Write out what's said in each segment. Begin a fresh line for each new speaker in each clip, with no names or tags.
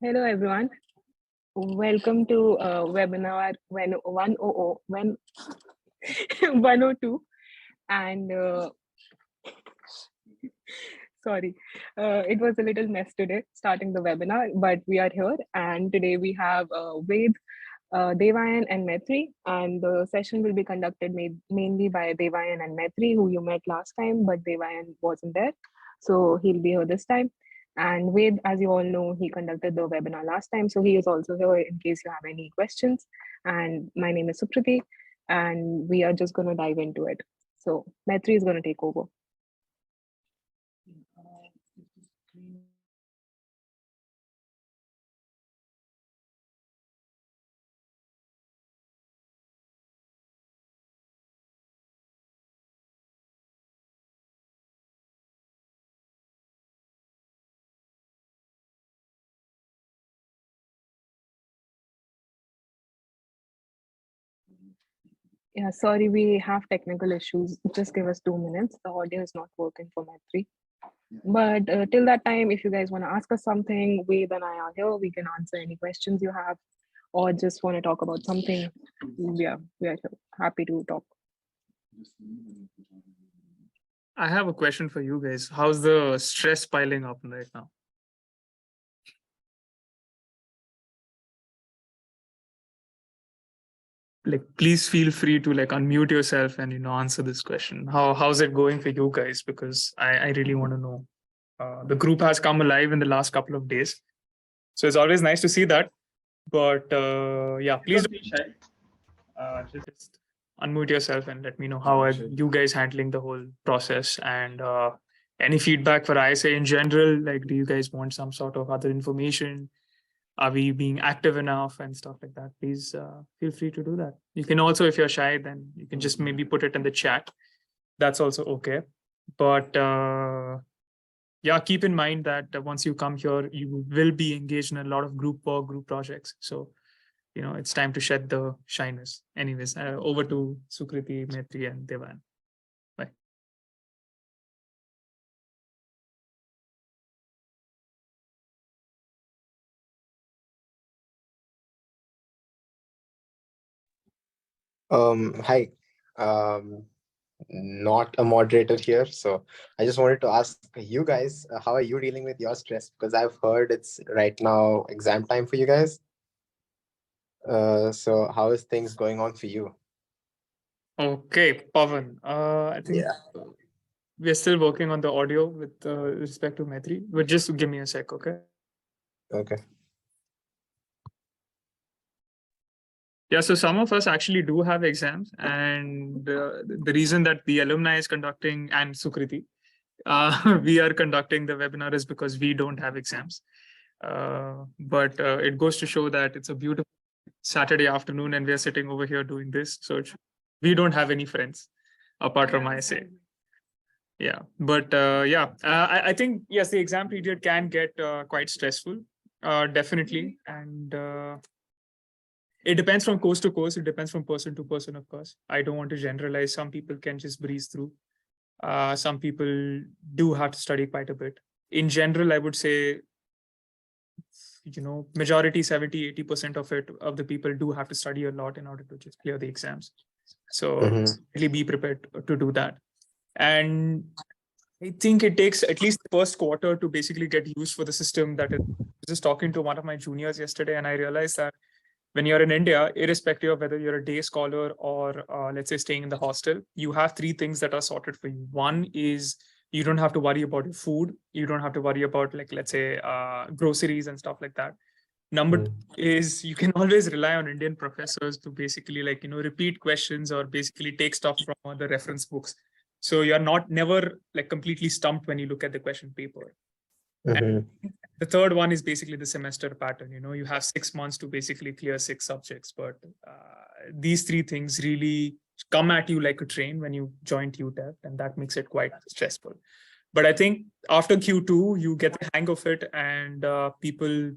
Hello, everyone. Welcome to webinar when 100 when 102 and sorry, it was a little mess today starting the webinar, but we are here and today we have Ved, Devayan and Maitri, and the session will be conducted mainly by Devayan and Maitri, who you met last time, but Devayan wasn't there, so he'll be here this time. And Ved, as you all know, he conducted the webinar last time, so he is also here in case you have any questions. And my name is Sukriti, and we are just going to dive into it. So Maitri is going to take over. Yeah, sorry, we have technical issues. Just give us 2 minutes. The audio is not working for Maitri. But till that time, if you guys want to ask us something, Ved and I are here. We can answer any questions you have, or just want to talk about something. We are happy to talk.
I have a question for you guys. How's the stress piling up right now? Like, please feel free to unmute yourself and answer this question. How's it going for you guys? Because I really want to know. The group has come alive in the last couple of days, so it's always nice to see that. But yeah, please don't be shy. Just unmute yourself and let me know how are you guys handling the whole process, and any feedback for ISA in general. Like, do you guys want some sort of other information? Are we being active enough and stuff like that? Please feel free to do that. You can also, if you're shy, then you can just maybe put it in the chat. That's also okay. But yeah, keep in mind that once you come here, you will be engaged in a lot of group work, group projects. So, it's time to shed the shyness. Anyways, over to Sukriti, Maitri, and Devan. Bye.
Hi. Not a moderator here, so I just wanted to ask you guys, how are you dealing with your stress? Because I've heard it's right now exam time for you guys. So how is things going on for you?
Okay, Pavan. I think we're still working on the audio with respect to Maitri, but just give me a sec, okay?
Okay.
Yeah, so some of us actually do have exams, and the reason that the alumni is conducting, and Sukriti, we are conducting the webinar is because we don't have exams. But it goes to show that it's a beautiful Saturday afternoon and we're sitting over here doing this. So we don't have any friends apart from ISA. Yeah, but yeah, I think, yes, the exam period can get quite stressful, definitely. And it depends from course to course. It depends from person to person, of course. I don't want to generalize. Some people can just breeze through. Some people do have to study quite a bit. In general, I would say, majority 70-80% of the people do have to study a lot in order to just clear the exams. So really be prepared to do that. And I think it takes at least the first quarter to basically get used for the system that is. I was just talking to one of my juniors yesterday, and I realized that when you're in India, irrespective of whether you're a day scholar or let's say staying in the hostel, you have three things that are sorted for you. One is you don't have to worry about your food. You don't have to worry about, let's say, groceries and stuff like that. Number two is you can always rely on Indian professors to basically repeat questions or basically take stuff from the reference books. So you're never completely stumped when you look at the question paper. And the third one is basically the semester pattern. You have 6 months to basically clear 6 subjects, but these three things really come at you like a train when you join UTEP, and that makes it quite stressful. But I think after Q2, you get the hang of it, and people,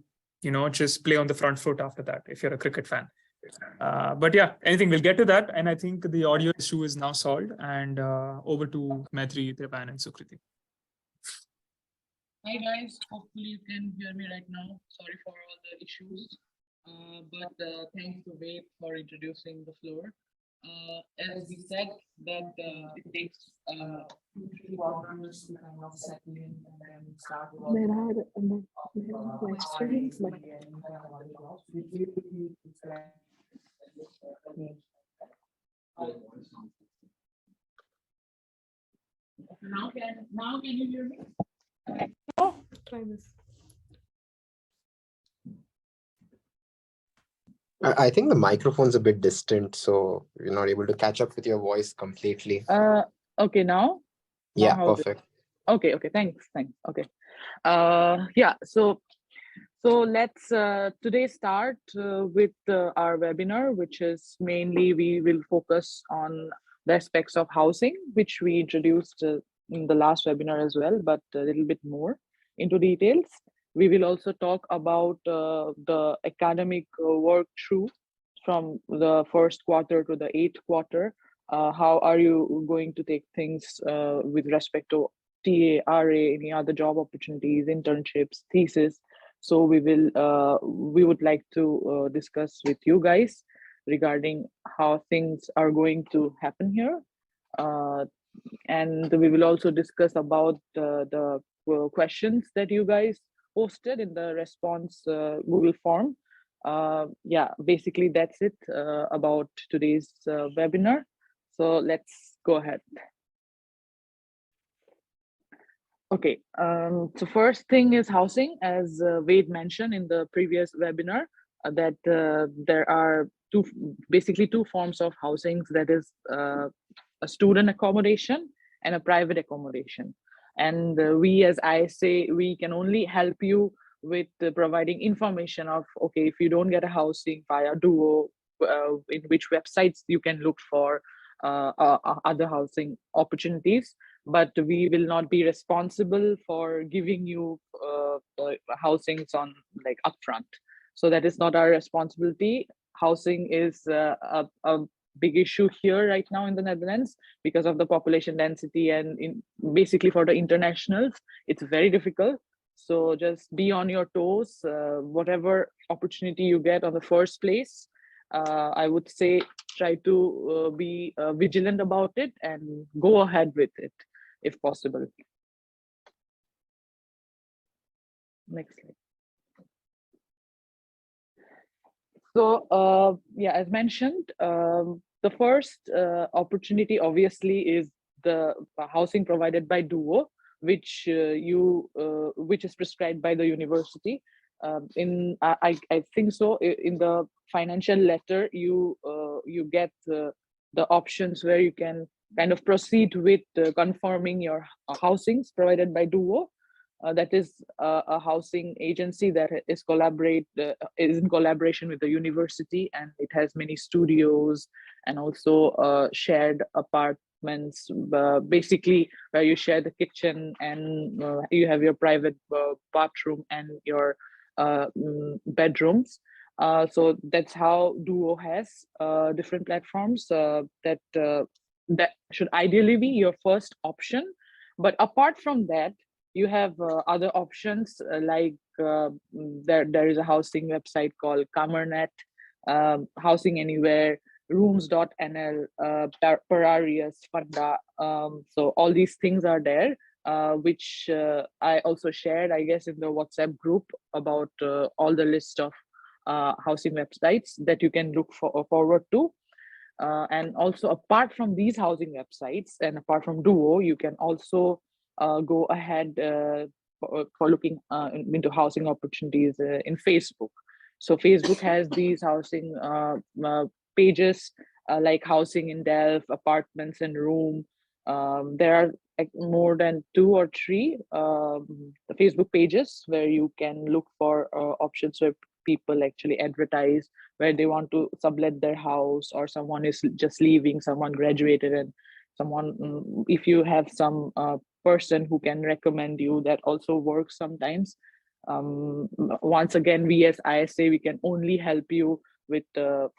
just play on the front foot after that, if you're a cricket fan. But yeah, anything, we'll get to that. And I think the audio issue is now solved. And over to Maitri, Devan, and Sukriti.
Hi guys, hopefully you can hear me right now. Sorry for all the issues, but thanks to Wade for introducing the floor. As we said, that it takes 2 3 quarters to kind of settle in and then start
There
working
are
of
there are
hiring
questions, but
somebody and you have other jobs. We really describe now can you hear me?
try this.
I think the microphone's a bit distant, so you're not able to catch up with your voice completely.
Okay, now
Yeah,
how's it?
perfect.
Okay, thanks. Okay. Yeah, so let's today start with our webinar, which is mainly we will focus on the aspects of housing, which we introduced in the last webinar as well, but a little bit more into details. We will also talk about the academic work through from the first quarter to the eighth quarter. How are you going to take things with respect to TA, RA, any other job opportunities, internships, thesis? So we would like to discuss with you guys regarding how things are going to happen here, uh, and we will also discuss about the questions that you guys posted in the response Google form. Yeah, basically that's it about today's webinar. So let's go ahead. Okay, so first thing is housing, as Wade mentioned in the previous webinar, that there are basically two forms of housings, that is a student accommodation and a private accommodation. And we as ISA, we can only help you with providing information of, okay, if you don't get a housing via Duo, in which websites you can look for other housing opportunities, but we will not be responsible for giving you housings on like upfront. So that is not our responsibility. Housing is a big issue here right now in the Netherlands because of the population density, and basically for the internationals, it's very difficult. So just be on your toes. Whatever opportunity you get on the first place, I would say try to be vigilant about it and go ahead with it if possible. Next slide. So yeah, as mentioned, the first opportunity obviously is the housing provided by Duo, which which is prescribed by the university. I think so. In the financial letter, you get the options where you can kind of proceed with confirming your housings provided by Duo. That is a housing agency that is in collaboration with the university, and it has many studios and also shared apartments, basically where you share the kitchen and you have your private bathroom and your bedrooms. So that's how Duo has different platforms that should ideally be your first option. But apart from that, you have other options like there is a housing website called Kamernet, Housing Anywhere, Rooms.nl, Pararius, Funda. So all these things are there, which I also shared, I guess, in the WhatsApp group about all the list of housing websites that you can look forward to. And also, apart from these housing websites and apart from Duo, you can also go ahead for looking into housing opportunities in Facebook. So Facebook has these housing pages like housing in Delft, apartments and room. There are like more than 2 or 3 Facebook pages where you can look for options where people actually advertise where they want to sublet their house, or someone is just leaving, someone graduated, and someone, if you have some person who can recommend you, that also works sometimes. Once again, we as ISA, we can only help you with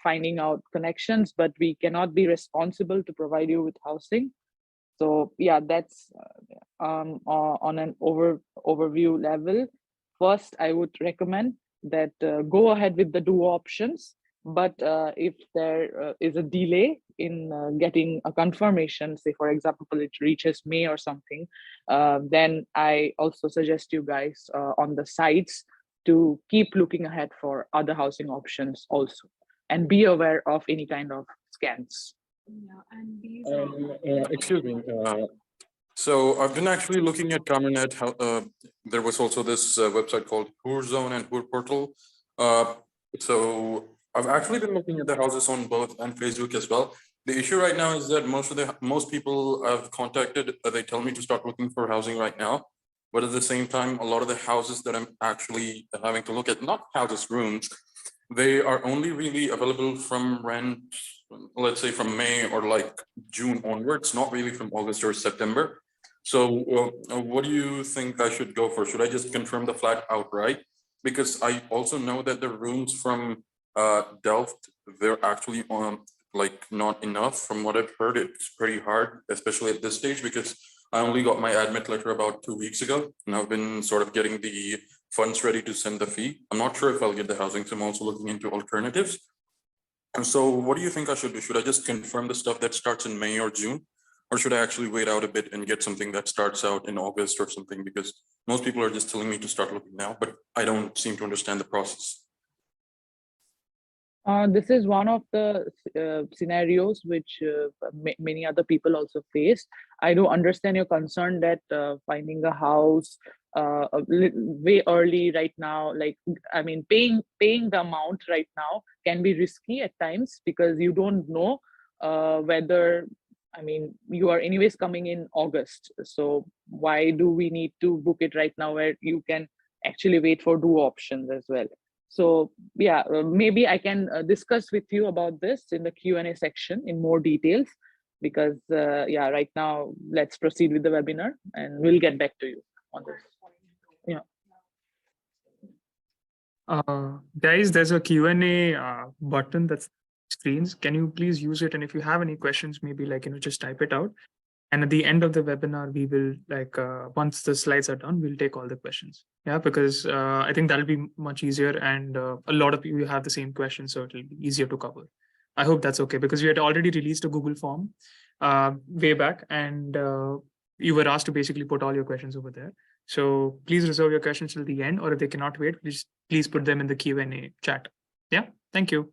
finding out connections, but we cannot be responsible to provide you with housing. So yeah, that's on an overview level, first I would recommend that go ahead with the duo options. But if there is a delay in getting a confirmation, say for example it reaches May or something, then I also suggest you guys on the sites to keep looking ahead for other housing options also, and be aware of any kind of scams.
Yeah, and these
Excuse me. So I've been actually looking at Camernet. There was also this website called Hoor Zone and Hoor Portal. So I've actually been looking at the houses on both and Facebook as well. The issue right now is that most people I've contacted, they tell me to start looking for housing right now. But at the same time, a lot of the houses that I'm actually having to look at, not houses, rooms, they are only really available from rent, let's say from May or like June onwards, not really from August or September. So what do you think I should go for? Should I just confirm the flat outright? Because I also know that the rooms from Delft, they're actually on like not enough. From what I've heard, it's pretty hard, especially at this stage, because I only got my admit letter about 2 weeks ago, and I've been sort of getting the funds ready to send the fee. I'm not sure if I'll get the housing, so I'm also looking into alternatives. And so what do you think I should do? Should I just confirm the stuff that starts in May or June? Or should I actually wait out a bit and get something that starts out in August or something? Because most people are just telling me to start looking now, but I don't seem to understand the process.
This is one of the scenarios which many other people also face. I do understand your concern that finding a house way early right now, like I mean, paying the amount right now can be risky at times, because you don't know whether, I mean, you are anyways coming in August. So why do we need to book it right now where you can actually wait for duo options as well? So yeah, maybe I can discuss with you about this in the Q&A section in more details, because yeah, right now let's proceed with the webinar and we'll get back to you on this. Yeah.
Guys, there's a Q&A button that's screens. Can you please use it? And if you have any questions, maybe like, just type it out. And at the end of the webinar, we will once the slides are done, we'll take all the questions. Yeah, because I think that'll be much easier. And a lot of you have the same questions, so it'll be easier to cover. I hope that's okay, because we had already released a Google form way back, and you were asked to basically put all your questions over there. So please reserve your questions till the end, or if they cannot wait, please put them in the Q&A chat. Yeah, thank you.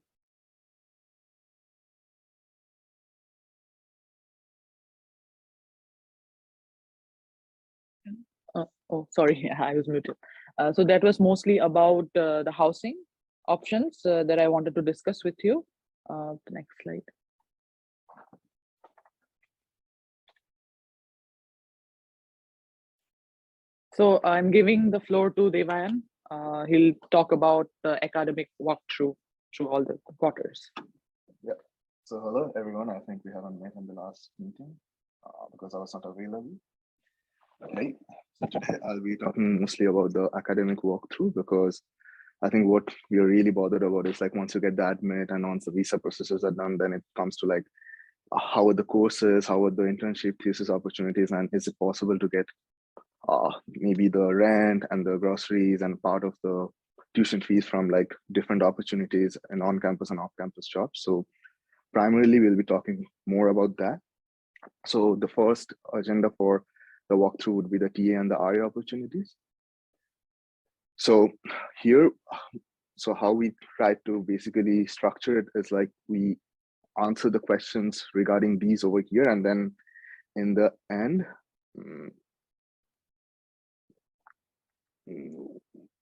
Oh, sorry, I was muted. So that was mostly about the housing options that I wanted to discuss with you. The next slide. So I'm giving the floor to Devayan. He'll talk about the academic walkthrough through all the quarters.
Yeah. So hello everyone. I think we haven't met in the last meeting because I was not available. Okay. So today I'll be talking mostly about the academic walkthrough, because I think what we are really bothered about is like once you get the admit and once the visa processes are done, then it comes to like how are the courses, how are the internship thesis opportunities, and is it possible to get maybe the rent and the groceries and part of the tuition fees from like different opportunities and on-campus and off-campus jobs. So primarily we'll be talking more about that. So the first agenda for the walkthrough would be the TA and the RA opportunities. So here, so how we try to basically structure it is like we answer the questions regarding these over here, and then in the end,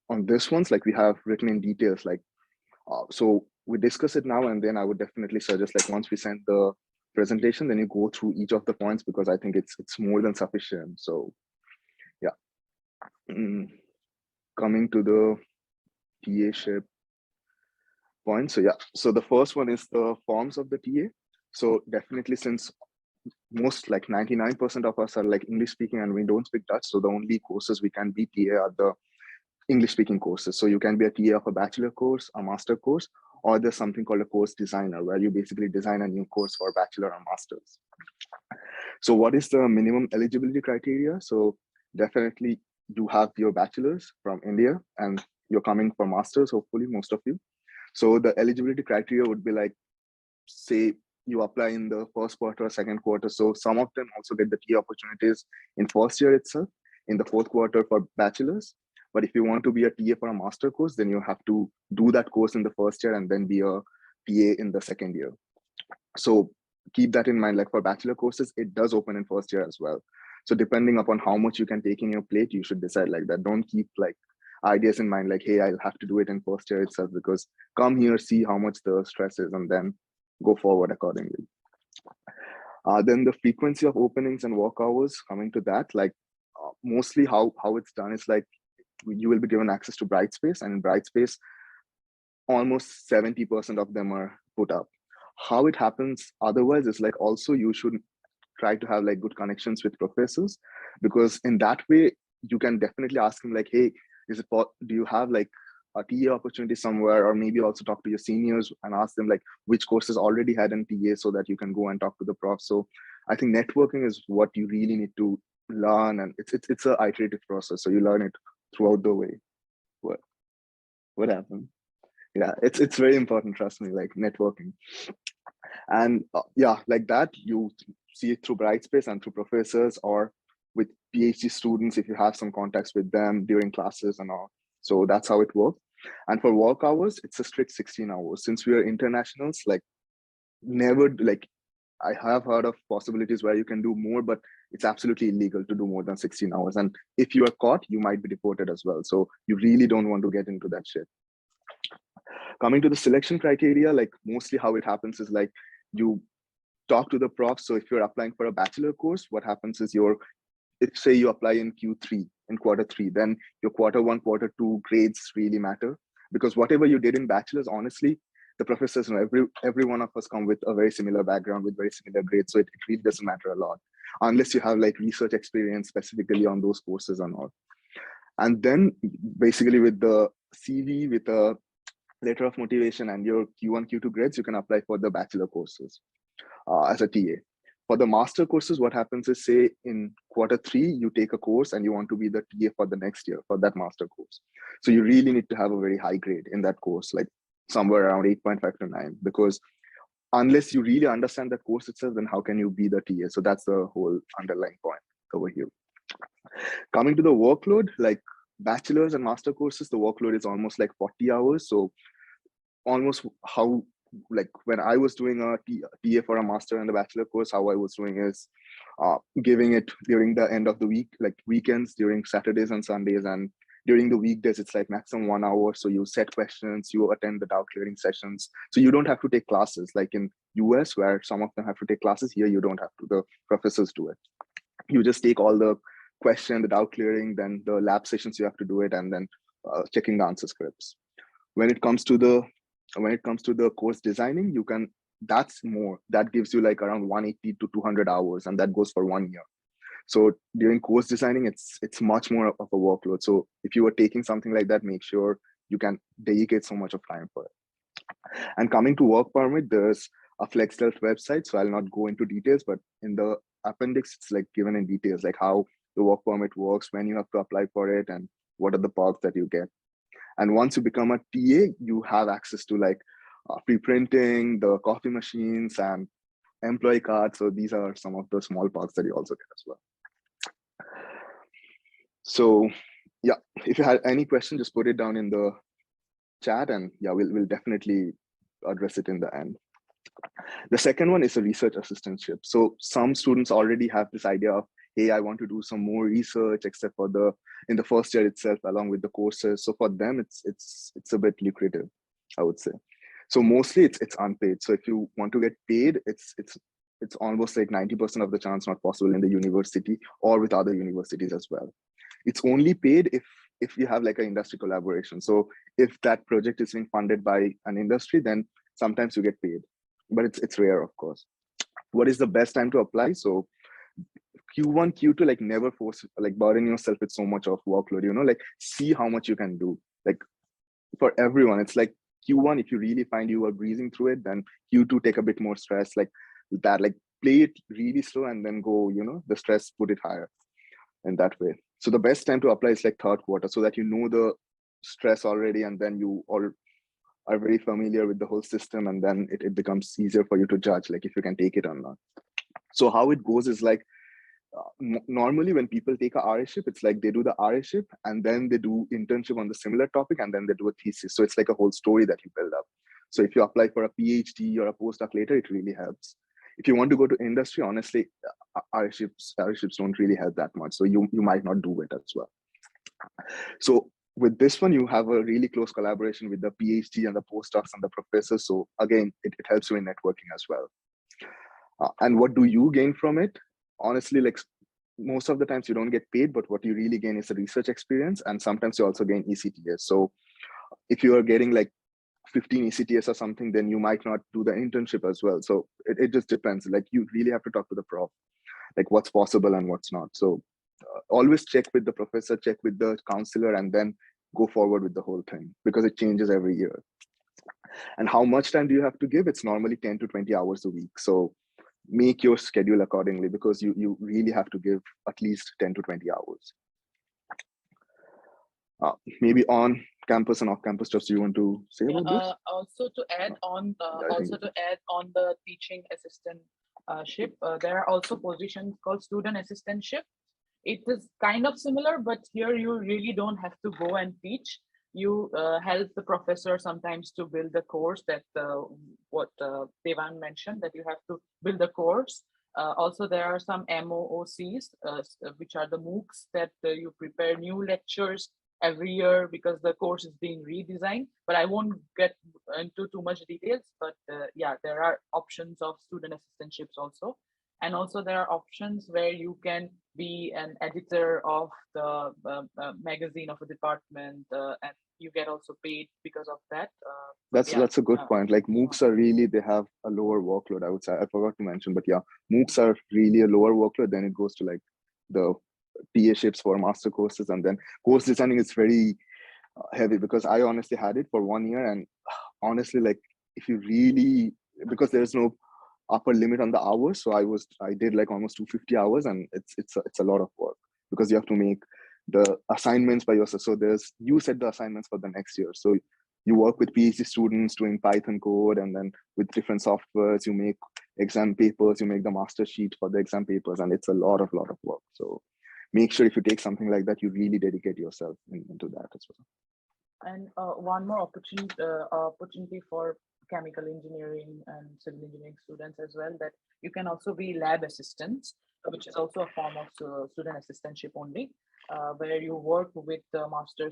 on this ones, like we have written in details, like, so we discuss it now, and then I would definitely suggest like once we send the presentation, then you go through each of the points, because I think it's more than sufficient. So yeah, coming to the TA-ship point. So yeah, so the first one is the forms of the TA. So definitely, since most like 99% of us are like English speaking and we don't speak Dutch, so the only courses we can be TA are the English speaking courses. So you can be a TA of a bachelor course, a master course, or there's something called a course designer, where you basically design a new course for bachelor or masters. So what is the minimum eligibility criteria? So definitely you have your bachelor's from India and you're coming for master's, hopefully, most of you. So the eligibility criteria would be like, say you apply in the first quarter or second quarter. So some of them also get the TA opportunities in first year itself, in the fourth quarter for bachelor's. But if you want to be a TA for a master course, then you have to do that course in the first year and then be a TA in the second year. So keep that in mind. Like for bachelor courses, it does open in first year as well. So depending upon how much you can take in your plate, you should decide like that. Don't keep like ideas in mind like, hey, I'll have to do it in first year itself, because come here, see how much the stress is, and then go forward accordingly. Then the frequency of openings and work hours, coming to that, like mostly how it's done is like you will be given access to Brightspace, and in Brightspace, almost 70% of them are put up. How it happens otherwise is like also you should try to have like good connections with professors, because in that way you can definitely ask them like, hey, do you have like a TA opportunity somewhere, or maybe also talk to your seniors and ask them like which courses already had an TA, so that you can go and talk to the prof. So I think networking is what you really need to learn, and it's a iterative process, so you learn it throughout the way. What happened? Yeah, it's very important, trust me, like networking. And yeah, like that you see it through Brightspace and through professors, or with PhD students if you have some contacts with them during classes and all. So that's how it works. And for work hours, it's a strict 16 hours. Since we are internationals, like never, like I have heard of possibilities where you can do more, but it's absolutely illegal to do more than 16 hours. And if you are caught, you might be deported as well. So you really don't want to get into that shit. Coming to the selection criteria, like mostly how it happens is like you talk to the prof. So if you're applying for a bachelor course, what happens is if say you apply in Q3, in quarter 3, then your quarter 1, quarter 2 grades really matter, because whatever you did in bachelor's, honestly, the professors know every one of us come with a very similar background with very similar grades. So it really doesn't matter a lot, unless you have like research experience specifically on those courses and all. And then basically with the CV, with a letter of motivation and your Q1, Q2 grades, you can apply for the bachelor courses as a TA. For the master courses, what happens is, say in quarter 3, you take a course and you want to be the TA for the next year for that master course. So you really need to have a very high grade in that course, like somewhere around 8.5 to 9, because unless you really understand that course itself, then how can you be the TA? So that's the whole underlying point over here. Coming to the workload, like bachelor's and master courses, the workload is almost like 40 hours. So almost how, like when I was doing a TA for a master and a bachelor course, how I was doing is giving it during the end of the week, like weekends, during Saturdays and Sundays, and during the weekdays, it's like maximum 1 hour. So you set questions, you attend the doubt clearing sessions. So you don't have to take classes like in US, where some of them have to take classes. Here, you don't have to, the professors do it. You just take all the question, the doubt clearing, then the lab sessions, you have to do it, and then checking the answer scripts. When it comes to the course designing, you can, that's more, that gives you like around 180 to 200 hours, and that goes for 1 year. So during course designing, it's much more of a workload. So if you are taking something like that, make sure you can dedicate so much of time for it. And coming to work permit, there's a FlexDelft website, so I'll not go into details, but in the appendix, it's like given in details, like how the work permit works, when you have to apply for it, and what are the perks that you get. And once you become a TA, you have access to like free printing, the coffee machines, and employee cards. So these are some of the small perks that you also get as well. So yeah, if you had any question, just put it down in the chat, and yeah, we'll definitely address it in the end. The second one is a research assistantship. So some students already have this idea of, hey, I want to do some more research, except for in the first year itself, along with the courses. So for them, it's a bit lucrative, I would say. So mostly it's unpaid. So if you want to get paid, it's almost like 90% of the chance not possible in the university or with other universities as well. It's only paid if you have like an industry collaboration. So if that project is being funded by an industry, then sometimes you get paid, but it's rare, of course. What is the best time to apply? So Q1, Q2, like never force, like burden yourself with so much of workload, like see how much you can do. Like for everyone, it's like Q1, if you really find you are breezing through it, then Q2 take a bit more stress, like that, like play it really slow and then go, the stress, put it higher in that way. So the best time to apply is like third quarter, so that you know the stress already, and then you all are very familiar with the whole system, and then it becomes easier for you to judge like if you can take it or not. So how it goes is like, normally when people take a RA-ship, it's like they do the RA-ship and then they do internship on the similar topic and then they do a thesis. So it's like a whole story that you build up. So if you apply for a PhD or a postdoc later, it really helps. If you want to go to industry, honestly, RA-ships don't really help that much. So you might not do it as well. So with this one, you have a really close collaboration with the PhD and the postdocs and the professors. So again, it helps you in networking as well. And what do you gain from it? Honestly, like most of the times you don't get paid, but what you really gain is a research experience. And sometimes you also gain ECTS. So if you are getting like 15 ECTS or something, then you might not do the internship as well. So it just depends. Like you really have to talk to the prof, like what's possible and what's not. So always check with the professor, check with the counselor, and then go forward with the whole thing, because it changes every year. And how much time do you have to give? It's normally 10 to 20 hours a week. So make your schedule accordingly, because you really have to give at least 10 to 20 hours. Maybe on campus and off campus stuff, do you want to say about this?
Also to add on, the teaching assistant ship, there are also positions called student assistantship. It is kind of similar, but here you really don't have to go and teach. You help the professor sometimes to build the course, that what Devan mentioned, that you have to build a course. Also, there are some MOOCs, which are the MOOCs that you prepare new lectures every year because the course is being redesigned. But I won't get into too much details. But yeah, there are options of student assistantships also. And also there are options where you can be an editor of the magazine of a department, and you get also paid because of that.
That's a good point. Like MOOCs are really, they have a lower workload, I would say. I forgot to mention, but yeah, MOOCs are really a lower workload. Then it goes to like the TA ships for master courses, and then course designing is very heavy, because I honestly had it for 1 year, and honestly, like if you really, because there's no upper limit on the hours, so I did like almost 250 hours, and it's a lot of work, because you have to make the assignments by yourself. So you set the assignments for the next year, so you work with PhD students doing Python code, and then with different softwares you make exam papers, you make the master sheet for the exam papers, and it's a lot of work. So make sure if you take something like that, you really dedicate yourself into that as well.
And one more opportunity for chemical engineering and civil engineering students as well, that you can also be lab assistants, which is also a form of student assistantship only, where you work with the master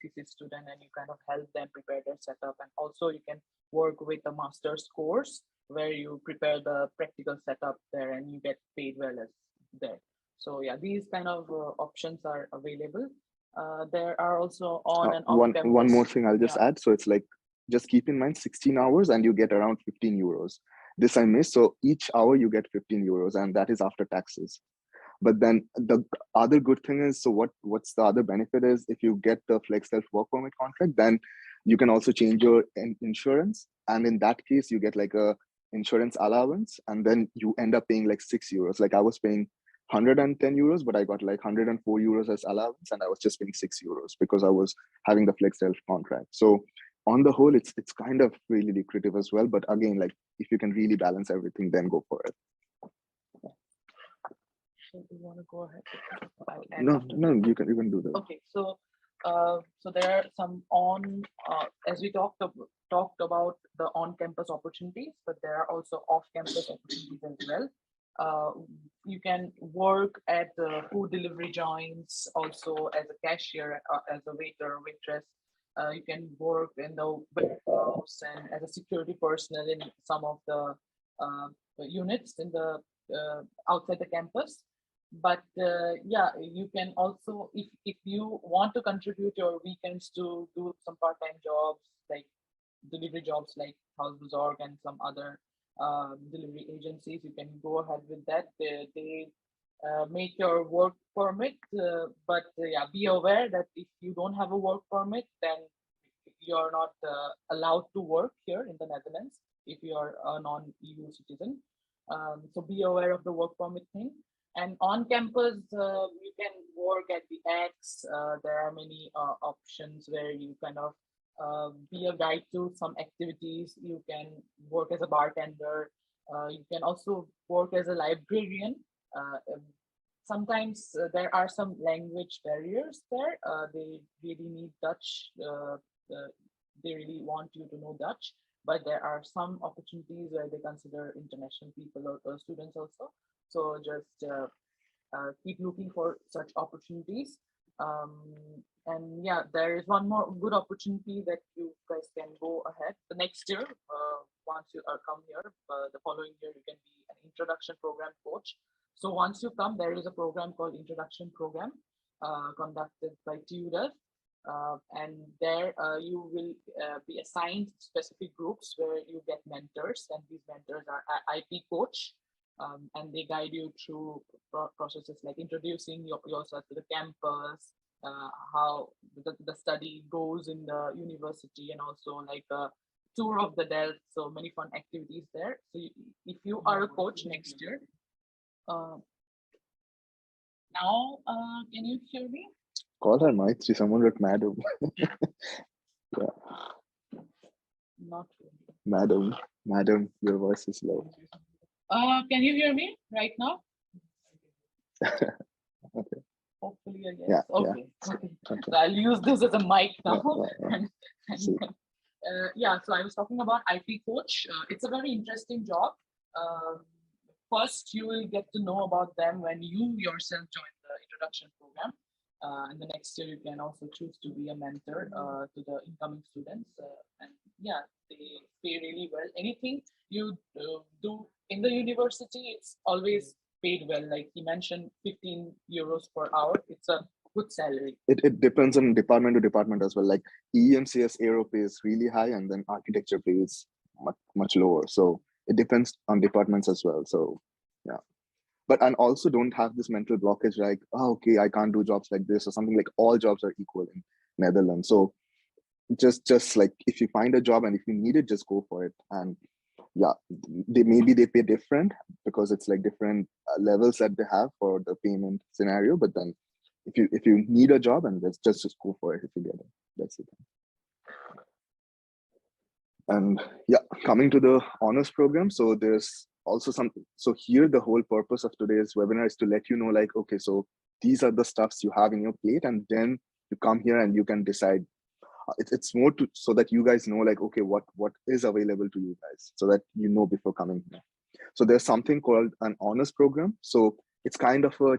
thesis student, and you kind of help them prepare their setup. And also you can work with a master's course where you prepare the practical setup there, and you get paid well as there. So yeah, these kind of options are available. There are also on and off campus.
One more thing I'll just add. So it's like, just keep in mind 16 hours and you get around 15 euros. This I missed. So each hour you get 15 euros, and that is after taxes. But then the other good thing is, so what's the other benefit is, if you get the Flex Self work permit contract, then you can also change your insurance. And in that case, you get like a insurance allowance, and then you end up paying like 6 euros. Like I was paying 110 euros, but I got like 104 euros as allowance, and I was just paying 6 euros because I was having the Flex Self contract. So on the whole, it's kind of really lucrative as well. But again, like if you can really balance everything, then go for it.
So you want to go ahead?
No, you can do that.
Okay, so so there are some as we talked about the on-campus opportunities, but there are also off-campus opportunities as well. You can work at the food delivery joints, also as a cashier, as a waiter or waitress. You can work in the warehouse and as a security personnel in some of the units in the outside the campus. But yeah, you can also, if you want to contribute your weekends to do some part-time jobs, like delivery jobs like House Org and some other delivery agencies, you can go ahead with that. They make your work permit, but yeah, be aware that if you don't have a work permit, then you're not allowed to work here in the Netherlands if you are a non-EU citizen. So be aware of the work permit thing. And on campus, you can work at the X. There are many options where you kind of be a guide to some activities. You can work as a bartender. You can also work as a librarian. Sometimes there are some language barriers there. They really need Dutch. They really want you to know Dutch, but there are some opportunities where they consider international people or students also. So just keep looking for such opportunities. And yeah, there is one more good opportunity that you guys can go ahead. The next year, once you are come here, the following year, you can be an introduction program coach. So once you come, there is a program called Introduction Program conducted by TU Delft. And there you will be assigned specific groups where you get mentors, and these mentors are IP coach, and they guide you through processes like introducing yourself to the campus, how the study goes in the university, and also like a tour of the Delft. So many fun activities there. So if you are a coach next year, now can you hear me?
Call her Maitri, someone with madam. Yeah.
Not really.
Madam, your voice is low.
Can you hear me right now?
Okay.
Hopefully, I guess.
Yeah,
Okay.
Okay.
So I'll use this as a mic now.
See.
Yeah, so I was talking about IP coach. It's a very interesting job. First, you will get to know about them when you yourself join the introduction program. And the next year, you can also choose to be a mentor to the incoming students. And yeah, they pay really well. Anything you do in the university, it's always paid well. Like he mentioned, 15 euros per hour. It's a good salary.
It depends on department to department as well. Like EMCS Aero pay is really high, and then architecture pay is much lower. So it depends on departments as well. So yeah. But and also don't have this mental blockage like, oh, okay, I can't do jobs like this or something. Like all jobs are equal in Netherlands. So just like if you find a job and if you need it, just go for it. And yeah, they pay different because it's like different levels that they have for the payment scenario. But then if you need a job, and just go for it if you get it. That's it. And yeah, coming to the honors program, so there's also so here the whole purpose of today's webinar is to let you know, like, okay, so these are the stuffs you have in your plate, and then you come here and you can decide. It's more to so that you guys know, like, okay, what is available to you guys, so that you know before coming here. So there's something called an honors program. So it's kind of a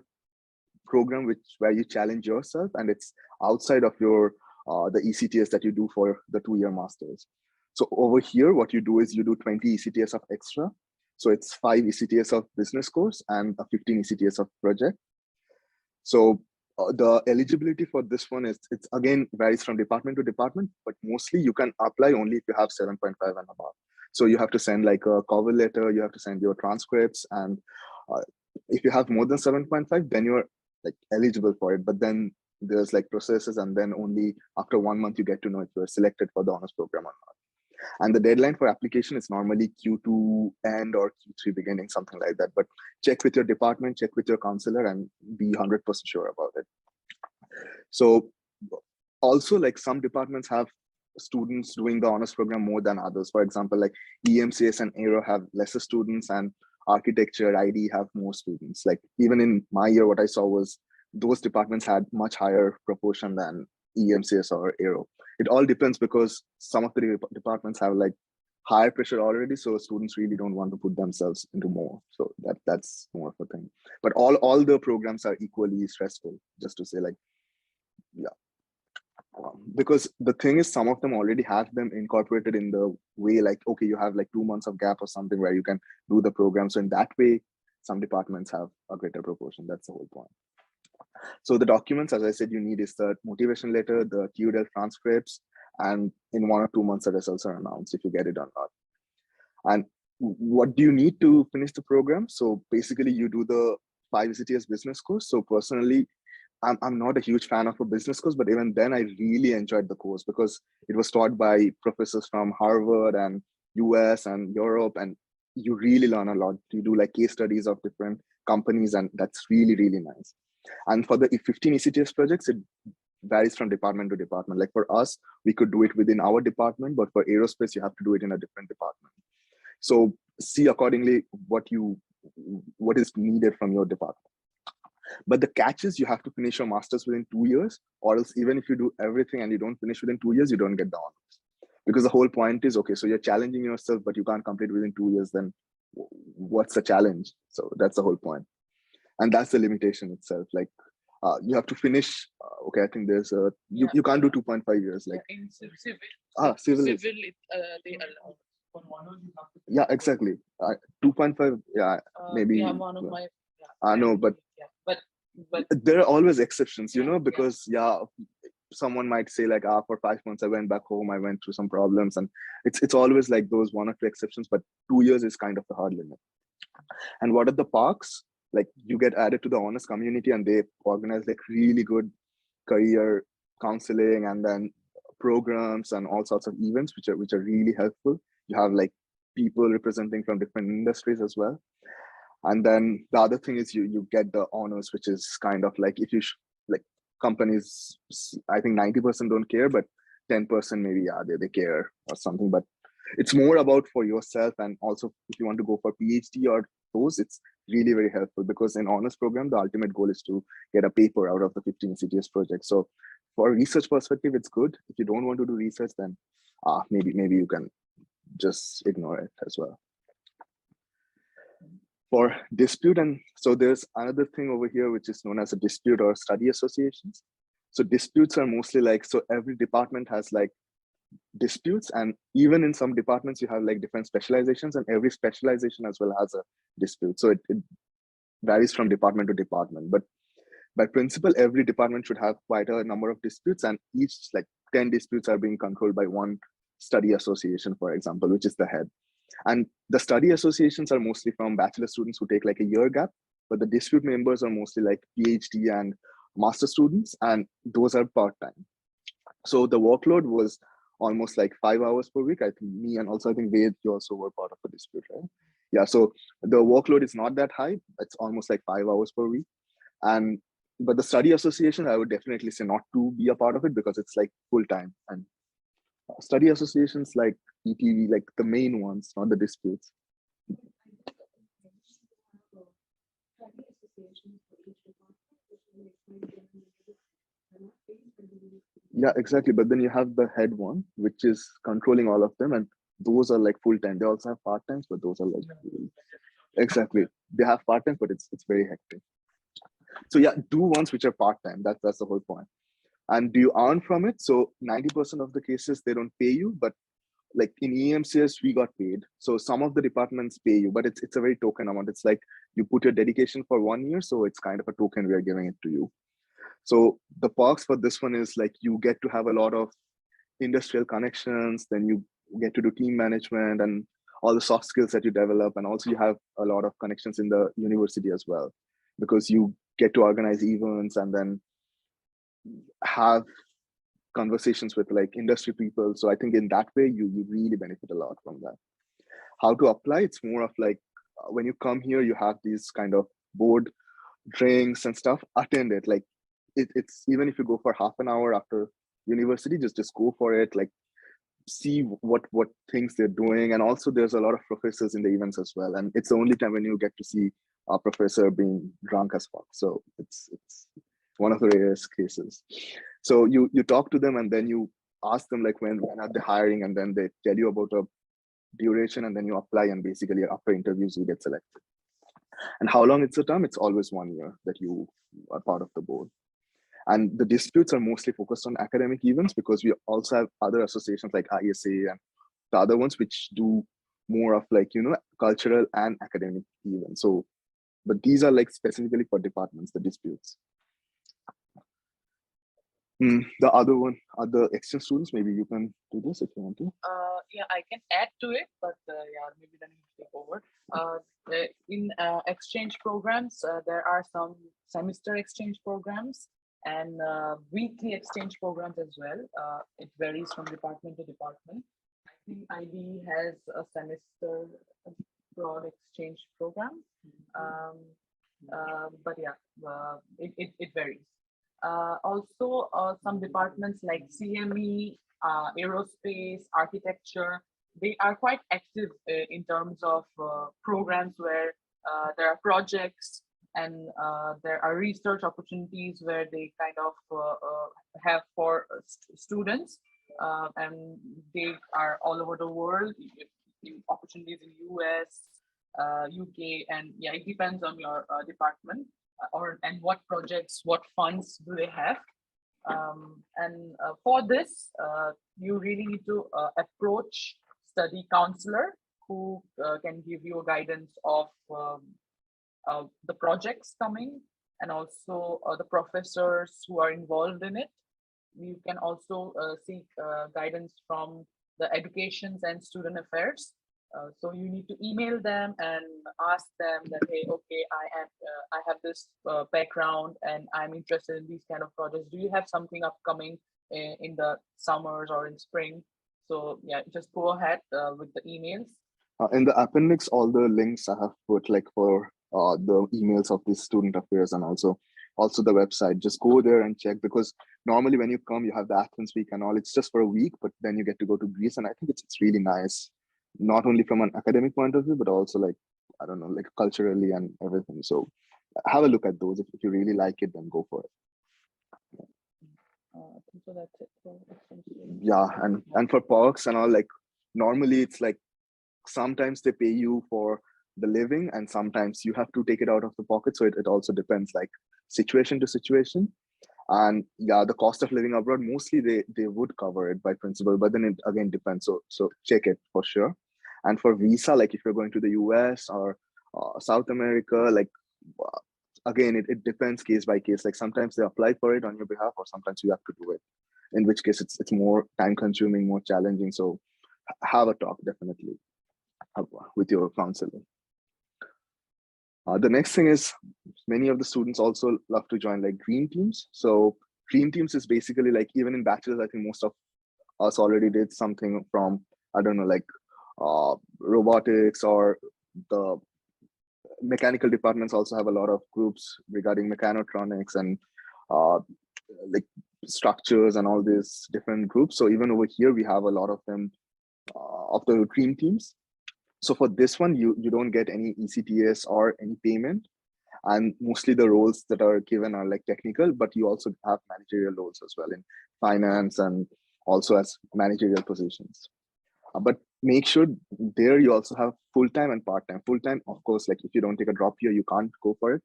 program where you challenge yourself, and it's outside of your the ECTS that you do for the 2-year masters. So over here, what you do is you do 20 ECTS of extra. So it's 5 ECTS of business course and a 15 ECTS of project. So the eligibility for this one is, it's again varies from department to department, but mostly you can apply only if you have 7.5 and above. So you have to send like a cover letter, you have to send your transcripts, and if you have more than 7.5, then you're like eligible for it. But then there's like processes, and then only after 1 month you get to know if you're selected for the honors program or not. And the deadline for application is normally Q2 end or Q3 beginning, something like that. But check with your department, check with your counselor, and be 100% sure about it. So also, like, some departments have students doing the honors program more than others. For example, like EMCS and Aero have lesser students, and architecture, ID have more students. Like even in my year, what I saw was those departments had much higher proportion than EMCS or Aero. It all depends, because some of the departments have like higher pressure already, so students really don't want to put themselves into more. So that's more of a thing. But all the programs are equally stressful, just to say, like, yeah. Because the thing is, some of them already have them incorporated in the way, like, okay, you have like 2 months of gap or something where you can do the program. So in that way, some departments have a greater proportion. That's the whole point. So the documents, as I said, you need is the motivation letter, the TUDEL transcripts, and in 1 or 2 months, the results are announced if you get it or not. And what do you need to finish the program? So basically, you do the 5 ECTS business course. So personally, I'm not a huge fan of a business course, but even then I really enjoyed the course because it was taught by professors from Harvard and US and Europe, and you really learn a lot. You do like case studies of different companies, and that's really, really nice. And for the 15 ECTS projects, it varies from department to department. Like for us, we could do it within our department, but for aerospace, you have to do it in a different department. So see accordingly what is needed from your department. But the catch is you have to finish your master's within 2 years, or else even if you do everything and you don't finish within 2 years, you don't get the honors. Because the whole point is, okay, so you're challenging yourself, but you can't complete within 2 years, then what's the challenge? So that's the whole point. And that's the limitation itself. Like you have to finish, okay, I think there's a, you can't do 2.5 years. Like
in civil,
civil,
they allow.
Yeah, exactly. 2.5, yeah, maybe.
Yeah, one of my.
I know, but
but
there are always exceptions, because someone might say like, for 5 months I went back home, I went through some problems, and it's always like those 1 or 2 exceptions, but 2 years is kind of the hard limit. And what are the parks? Like you get added to the honors community, and they organize like really good career counseling and then programs and all sorts of events which are really helpful. You have like people representing from different industries as well. And then the other thing is you get the honors, which is kind of like, if you like companies, I think 90% don't care, but 10% maybe, yeah, they care or something. But it's more about for yourself, and also if you want to go for PhD or those, it's really very helpful, because in honors program, the ultimate goal is to get a paper out of the 15 CTS project. So for a research perspective, it's good. If you don't want to do research, then maybe you can just ignore it as well. For dispute, and so there's another thing over here which is known as a dispute or study associations. So disputes are mostly like, so every department has like disputes, and even in some departments you have like different specializations, and every specialization as well has a dispute. So it varies from department to department, but by principle every department should have quite a number of disputes, and each like 10 disputes are being controlled by one study association, for example, which is the head. And the study associations are mostly from bachelor students who take like a year gap, but the dispute members are mostly like PhD and master students, and those are part-time. So the workload was almost like 5 hours per week. I think me, and also I think Ved, you also were part of the dispute, right? Yeah, so the workload is not that high. It's almost like 5 hours per week. But the study association, I would definitely say not to be a part of it, because it's like full-time. And study associations like ETV, like the main ones, not the disputes. Yeah, exactly. But then you have the head one, which is controlling all of them, and those are like full-time. They also have part-times, but those are like, exactly. They have part-time, but it's very hectic. So yeah, do ones which are part-time. That's the whole point. And do you earn from it? So 90% of the cases they don't pay you, but like in EMCS we got paid. So some of the departments pay you, but it's a very token amount. It's like you put your dedication for 1 year, so it's kind of a token we are giving it to you. So the perks for this one is like you get to have a lot of industrial connections, then you get to do team management and all the soft skills that you develop, and also you have a lot of connections in the university as well, because you get to organize events and then have conversations with like industry people. So I think in that way you really benefit a lot from that. How to apply? It's more of like when you come here, you have these kind of board drinks and stuff. Attend it. Like it's even if you go for half an hour after university, just go for it. Like see what things they're doing, and also there's a lot of professors in the events as well. And it's the only time when you get to see a professor being drunk as fuck. So it's one of the rarest cases. So you talk to them, and then you ask them like when are they hiring, and then they tell you about a duration, and then you apply, and basically after interviews you get selected. And how long it's a term? It's always 1 year that you are part of the board. And the disputes are mostly focused on academic events, because we also have other associations like ISA and the other ones which do more of like, cultural and academic events. So, but these are like specifically for departments, the disputes. The other one, other exchange students, maybe you can do this if you want to.
Yeah, I can add to it, but yeah, maybe then you take over. In exchange programs, there are some semester exchange programs and weekly exchange programs as well. It varies from department to department. I think IB has a semester broad exchange program. But yeah, it varies. Also, some departments like CME, aerospace, architecture, they are quite active in terms of programs where there are projects and there are research opportunities where they kind of have for students, and they are all over the world. Opportunities in US, UK, and yeah, it depends on your department or and what projects, what funds do they have. And for this, you really need to approach study counselor who can give you a guidance of the projects coming and also the professors who are involved in it. You can also seek guidance from the educations and student affairs. So you need to email them and ask them that, hey, okay, I have this background and I'm interested in these kind of projects. Do you have something upcoming in the summers or in spring? So yeah, just go ahead with the emails.
In the appendix, all the links I have put like for the emails of the student affairs and also the website. Just go there and check, because normally when you come, you have the Athens week and all. It's just for a week, but then you get to go to Greece, and I think it's really nice, not only from an academic point of view, but also like, I don't know, like culturally and everything. So have a look at those. If you really like it, then go for it.
I think so that's it.
Yeah, and for perks and all, like normally it's like sometimes they pay you for the living and sometimes you have to take it out of the pocket. So it also depends, like situation to situation. And yeah, the cost of living abroad, mostly they would cover it by principle, but then it again depends. So check it for sure. And for visa, like if you're going to the US or South America, like again, it depends case by case. Like sometimes they apply for it on your behalf, or sometimes you have to do it, in which case it's more time consuming, more challenging. So have a talk definitely with your counselor. The next thing is, many of the students also love to join like dream teams. So dream teams is basically like, even in bachelor's, I think most of us already did something from, I don't know, like robotics, or the mechanical departments also have a lot of groups regarding mechatronics and like structures and all these different groups. So even over here, we have a lot of them of the dream teams. So for this one, you don't get any ECTS or any payment, and mostly the roles that are given are like technical, but you also have managerial roles as well in finance and also as managerial positions. But make sure there you also have full-time and part-time. Full-time, of course, like if you don't take a drop year, you can't go for it.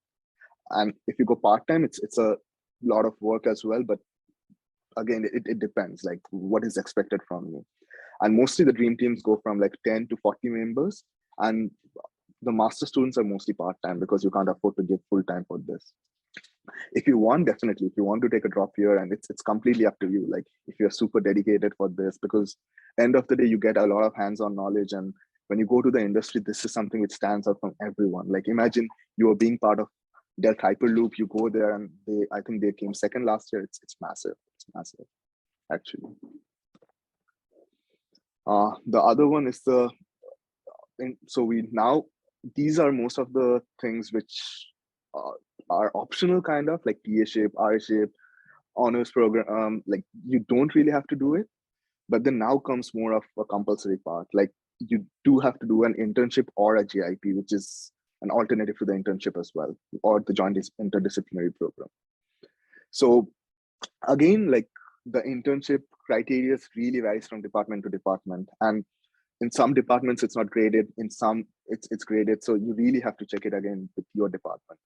And if you go part-time, it's a lot of work as well. But again, it depends, like what is expected from you. And mostly the dream teams go from like 10 to 40 members. And the master students are mostly part-time because you can't afford to give full-time for this. If you want, definitely, if you want to take a drop year, and it's completely up to you, like if you're super dedicated for this, because end of the day, you get a lot of hands-on knowledge. And when you go to the industry, this is something which stands out from everyone. Like imagine you are being part of Delft Hyperloop, you go there and I think they came second last year. It's massive. It's massive, actually. The other one is so these are most of the things which are optional, kind of like TA shape, R shape, honors program. Like you don't really have to do it, but then now comes more of a compulsory part. Like you do have to do an internship or a GIP, which is an alternative to the internship as well, or the joint interdisciplinary program. So again, like the internship criteria really varies from department to department, and in some departments it's not graded, in some it's graded. So you really have to check it again with your department.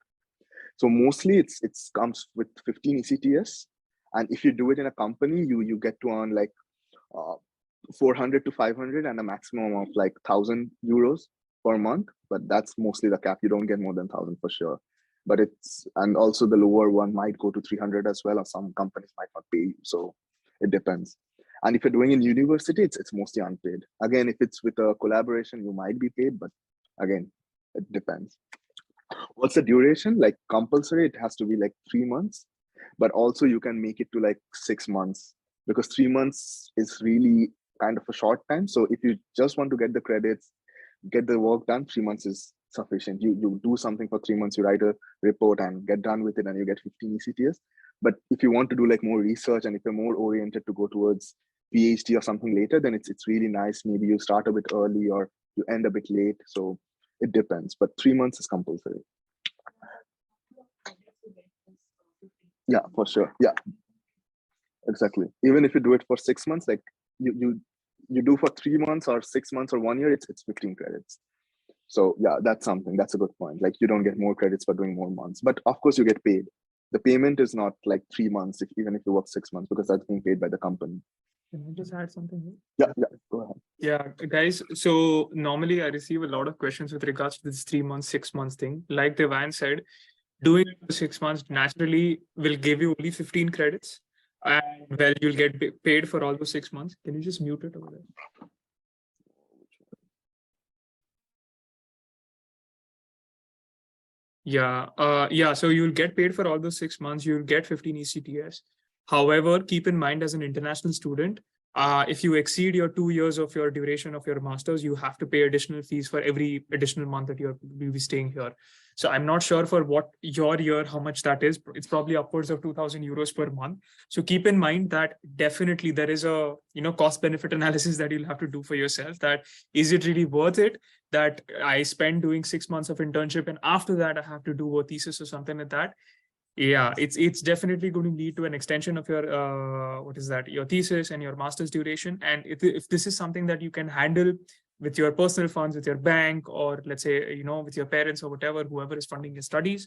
So mostly it's comes with 15 ECTS, and if you do it in a company, you get to earn like 400 to 500 and a maximum of like 1,000 euros per month. But that's mostly the cap. You don't get more than 1,000 for sure. But and also the lower one might go to 300 as well, or some companies might not pay you. So it depends. And if you're doing in university, it's mostly unpaid. Again, if it's with a collaboration, you might be paid, but again, it depends. What's the duration? Like compulsory, it has to be like 3 months, but also you can make it to like 6 months, because 3 months is really kind of a short time. So if you just want to get the credits, get the work done, 3 months is sufficient. You do something for 3 months, you write a report and get done with it, and you get 15 ECTS. But if you want to do like more research, and if you're more oriented to go towards PhD or something later, then it's really nice. Maybe you start a bit early or you end a bit late. So it depends. But 3 months is compulsory. Yeah, for sure. Yeah, exactly. Even if you do it for 6 months, like you do for 3 months or 6 months or 1 year, it's 15 credits. So yeah, that's a good point. Like you don't get more credits for doing more months, but of course you get paid. The payment is not like 3 months, even if you work 6 months, because that's being paid by the company.
Can I just add something here?
Yeah, go ahead.
Yeah, guys. So normally I receive a lot of questions with regards to this 3 months, 6 months thing. Like Devan said, doing it for 6 months naturally will give you only 15 credits. And well, you'll get paid for all those 6 months. Can you just mute it over there? Yeah. So you'll get paid for all those 6 months. You'll get 15 ECTS. However, keep in mind as an international student, if you exceed your 2 years of your duration of your master's, you have to pay additional fees for every additional month that you'll be staying here. So I'm not sure for what your year, how much that is. It's probably upwards of 2,000 euros per month. So keep in mind that definitely there is a cost benefit analysis that you'll have to do for yourself. That is it really worth it that I spend doing 6 months of internship and after that I have to do a thesis or something like that? Yeah, it's definitely going to lead to an extension of your your thesis and your master's duration. And if this is something that you can handle with your personal funds, with your bank, or let's say with your parents or whatever, whoever is funding your studies,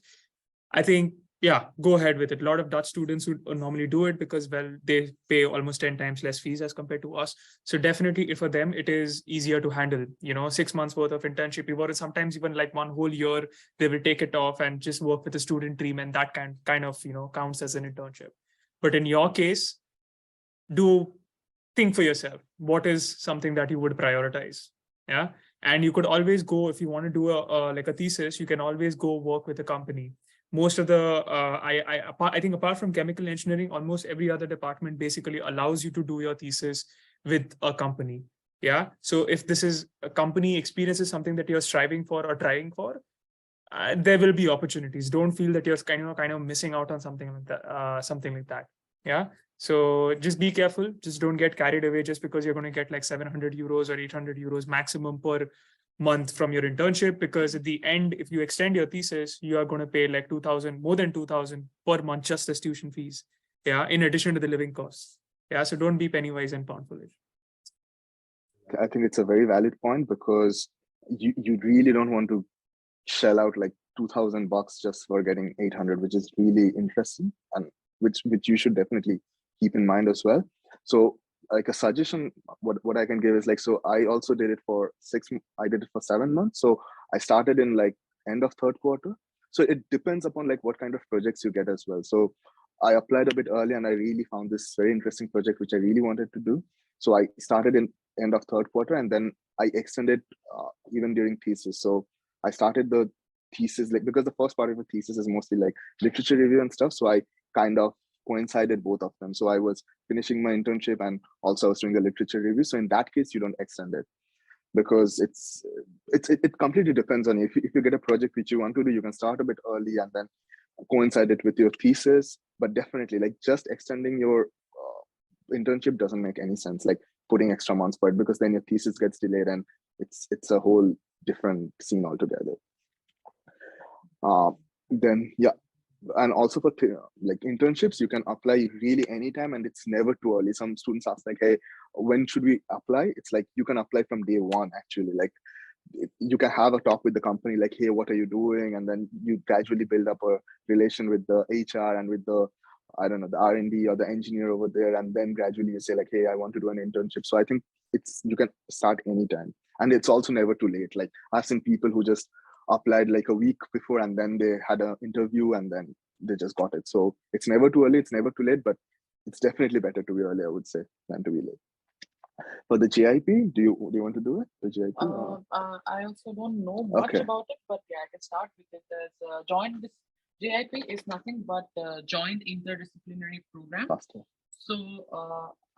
I think, yeah, go ahead with it. A lot of Dutch students would normally do it because, well, they pay almost 10 times less fees as compared to us. So definitely for them, it is easier to handle, 6 months worth of internship, or sometimes even like 1 whole year, they will take it off and just work with a student team. And that kind of, counts as an internship. But in your case, do think for yourself, what is something that you would prioritize? Yeah. And you could always go, if you want to do a thesis, you can always go work with a company. Most of the I think apart from chemical engineering, almost every other department basically allows you to do your thesis with a company. Yeah. So if this is a company experience is something that you're striving for or trying for, there will be opportunities. Don't feel that you're kind of missing out on something like that. Yeah. So just be careful. Just don't get carried away just because you're going to get like 700 euros or 800 euros maximum per month from your internship, because at the end, if you extend your thesis, you are going to pay like 2,000, more than 2,000 per month, just as tuition fees. Yeah. In addition to the living costs. Yeah. So don't be penny wise and pound foolish.
I think it's a very valid point, because you really don't want to shell out like $2,000 just for getting 800, which is really interesting, and which you should definitely keep in mind as well. So like a suggestion, what I can give is like, so I also did it for I did it for 7 months. So I started in like end of third quarter. So it depends upon like what kind of projects you get as well. So I applied a bit early and I really found this very interesting project, which I really wanted to do. So I started in end of third quarter, and then I extended even during thesis. So I started the thesis, like, because the first part of the thesis is mostly like literature review and stuff. So I kind of coincided both of them. So I was finishing my internship and also I was doing the literature review. So in that case, you don't extend it, because it completely depends on you. If you get a project which you want to do, you can start a bit early and then coincide it with your thesis. But definitely, like, just extending your internship doesn't make any sense. Like putting extra months for it, because then your thesis gets delayed and it's a whole different scene altogether. Then yeah, and also for like internships, you can apply really anytime, and it's never too early. Some students ask like, hey, when should we apply? It's like you can apply from day one, actually. Like you can have a talk with the company, like, hey, what are you doing? And then you gradually build up a relation with the HR and with the, I don't know, the R&D or the engineer over there. And then gradually you say like, hey, I want to do an internship. So I think you can start anytime. And it's also never too late. Like I've seen people who just applied like a week before and then they had an interview and then they just got it. So it's never too early, it's never too late, but it's definitely better to be early, I would say, than to be late. For the JIP, do you want to do it? The JIP?
I also don't know much about it, but yeah, I can start with it. There's joint. This JIP is nothing but joint interdisciplinary program.
Faster.
So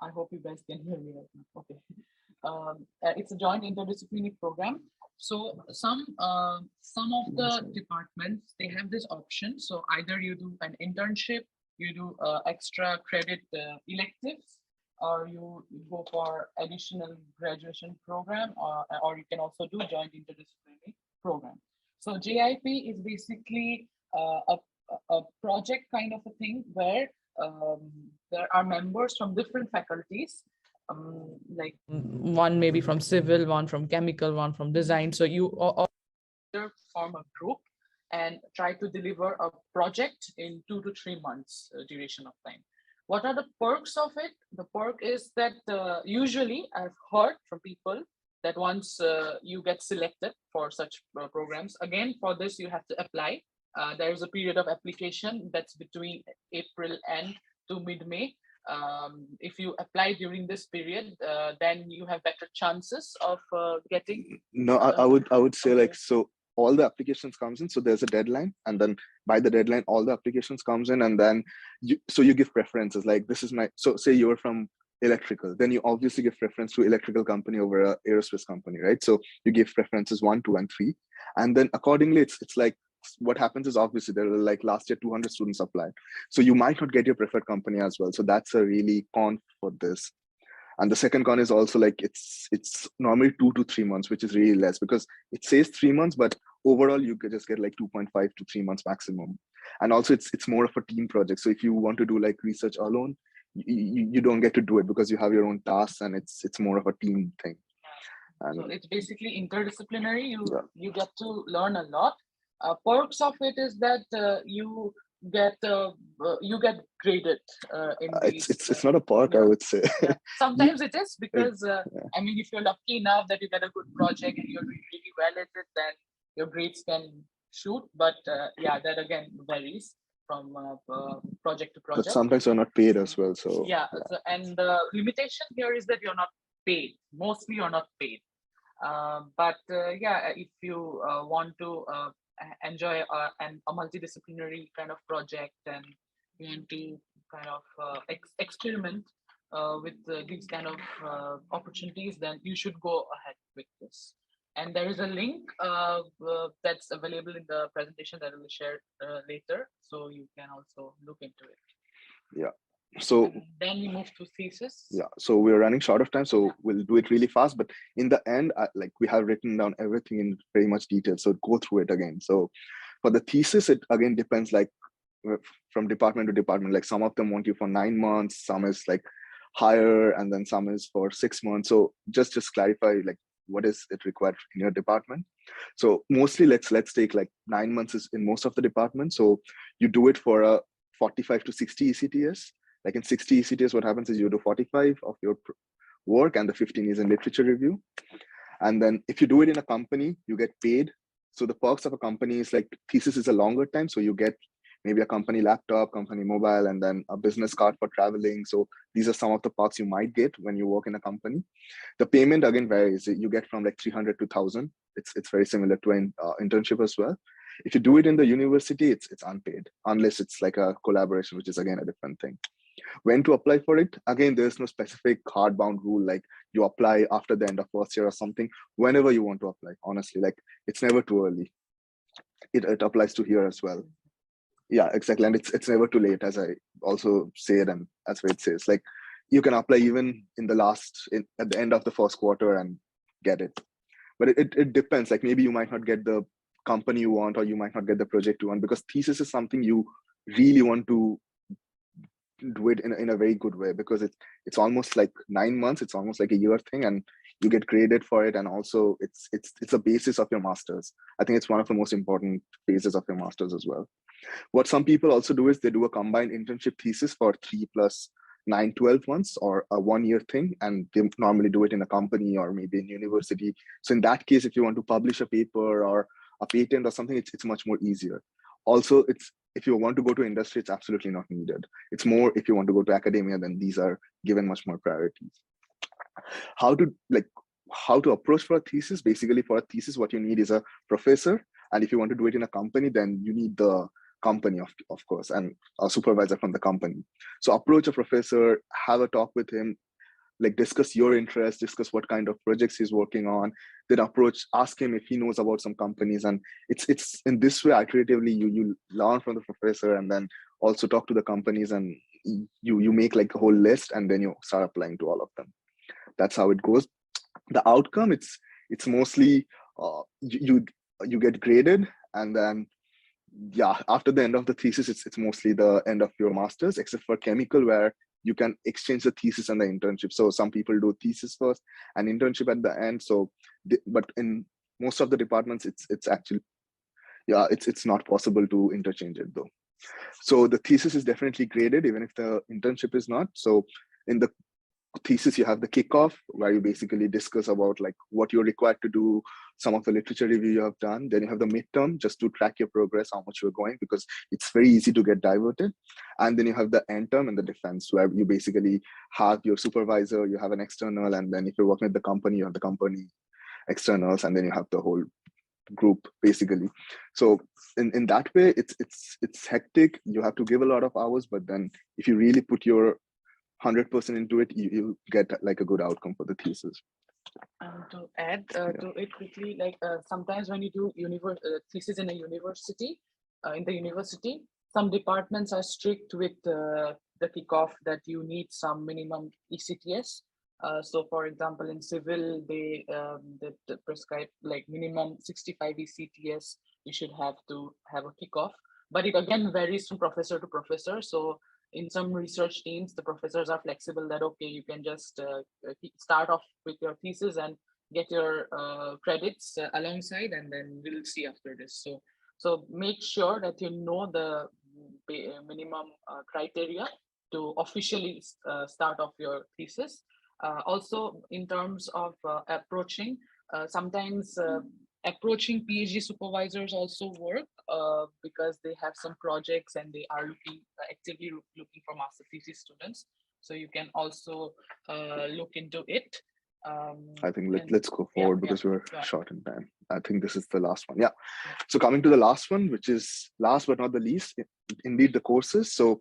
I hope you guys can hear me right now. Okay. It's a joint interdisciplinary program. So some of the departments, they have this option. So either you do an internship, you do extra credit electives, or you go for additional graduation program, or you can also do joint interdisciplinary program. So JIP is basically a project kind of a thing where there are members from different faculties, like one maybe from civil, one from chemical, one from design. So you all form a group and try to deliver a project in 2 to 3 months duration of time. What are the perks of it? The perk is that usually I've heard from people that once you get selected for such programs, again, for this you have to apply. There is a period of application that's between April end to mid-May. If you apply during this period, then you have better chances of getting.
No, I would say like, so all the applications comes in, so there's a deadline, and then by the deadline all the applications comes in, and then you give preferences, like this is my, so say you're from electrical, then you obviously give preference to electrical company over a aerospace company, right? So you give preferences 1, 2, and 3, and then accordingly it's like what happens is obviously there are like last year 200 students applied, so you might not get your preferred company as well. So that's a really con for this. And the second con is also like it's normally 2 to 3 months, which is really less, because it says 3 months, but overall you could just get like 2.5 to 3 months maximum. And also it's more of a team project. So if you want to do like research alone, you don't get to do it because you have your own tasks, and it's more of a team thing. And
so it's basically interdisciplinary. You get to learn a lot. Perks of it is that you get graded in these,
it's not a perk, I would say.
yeah. Sometimes it is, because I mean, if you're lucky enough that you get a good project and you're doing really well at it, then your grades can shoot. But yeah, that again varies from project to project.
But sometimes you're not paid as well. So
yeah. So, and the limitation here is that you're not paid. Mostly you're not paid. But yeah, if you want to enjoy a multidisciplinary kind of project, and you want to kind of experiment with these kind of opportunities, then you should go ahead with this. And there is a link that's available in the presentation that I will share later, so you can also look into it.
Yeah. So
and then we move to thesis.
Yeah, so we're running short of time, so we'll do it really fast. But in the end, like we have written down everything in very much detail, so go through it again. So for the thesis, it again depends like from department to department. Like some of them want you for 9 months, some is like higher, and then some is for 6 months. So just clarify like what is it required in your department. So mostly let's take like 9 months is in most of the departments. So you do it for a 45 to 60 ECTS. Like in 60 ECTS, what happens is you do 45 of your work, and the 15 is in literature review. And then if you do it in a company, you get paid. So the perks of a company is like thesis is a longer time. So you get maybe a company laptop, company mobile, and then a business card for traveling. So these are some of the perks you might get when you work in a company. The payment again varies. You get from like 300 to 1,000. It's very similar to an internship as well. If you do it in the university, it's unpaid, unless it's like a collaboration, which is again a different thing. When to apply for it? Again, there's no specific hardbound rule, like you apply after the end of first year or something, whenever you want to apply. Honestly, like it's never too early. It applies to here as well. Yeah, exactly. And it's never too late, as I also said, and that's what it says. Like you can apply even in the at the end of the first quarter and get it. But it depends. Like maybe you might not get the company you want, or you might not get the project you want, because thesis is something you really want to do it in a very good way, because it's almost like 9 months, it's almost like a year thing, and you get graded for it. And also it's a basis of your masters. I think it's one of the most important phases of your masters as well. What some people also do is they do a combined internship thesis for 3 plus 9, 12 months, or a 1-year thing, and they normally do it in a company or maybe in university. So in that case, if you want to publish a paper or a patent or something, it's much more easier. Also, if you want to go to industry, it's absolutely not needed. It's more if you want to go to academia, then these are given much more priorities. How to approach for a thesis? Basically, for a thesis, what you need is a professor. And if you want to do it in a company, then you need the company, of course, and a supervisor from the company. So approach a professor, have a talk with him. like discuss your interests, discuss what kind of projects he's working on, then ask him if he knows about some companies. And it's in this way, iteratively, you learn from the professor and then also talk to the companies, and you make like a whole list, and then you start applying to all of them. That's how it goes. The outcome, it's mostly you get graded, and then after the end of the thesis, it's mostly the end of your master's, except for chemical, where you can exchange the thesis and the internship. So some people do thesis first and internship at the end. So but in most of the departments, it's actually it's not possible to interchange it though. So the thesis is definitely graded even if the internship is not. So in the thesis, you have the kickoff, where you basically discuss about like what you're required to do, some of the literature review you have done. Then you have the midterm, just to track your progress, how much you're going, because it's very easy to get diverted. And then you have the end term and the defense, where you basically have your supervisor, you have an external, and then if you're working at the company, you have the company externals, and then you have the whole group basically. So in that way, it's hectic. You have to give a lot of hours, but then if you really put your 100% into it, you get like a good outcome for the thesis.
To add to it quickly, like sometimes when you do thesis in a university, in the university, some departments are strict with the kickoff that you need some minimum ECTS. So for example, in civil, they prescribe like minimum 65 ECTS, you should have to have a kickoff. But it again varies from professor to professor. So in some research teams, the professors are flexible that, okay, you can just start off with your thesis and get your credits alongside, and then we'll see after this. So make sure that you know the minimum criteria to officially start off your thesis. Also, in terms of approaching, sometimes approaching PhD supervisors also work because they have some projects and they are actively looking for master thesis students. So you can also look into it.
I think let's go forward because we're short in time. I think this is the last one. Yeah. So coming to the last one, which is last but not the least, indeed the courses. So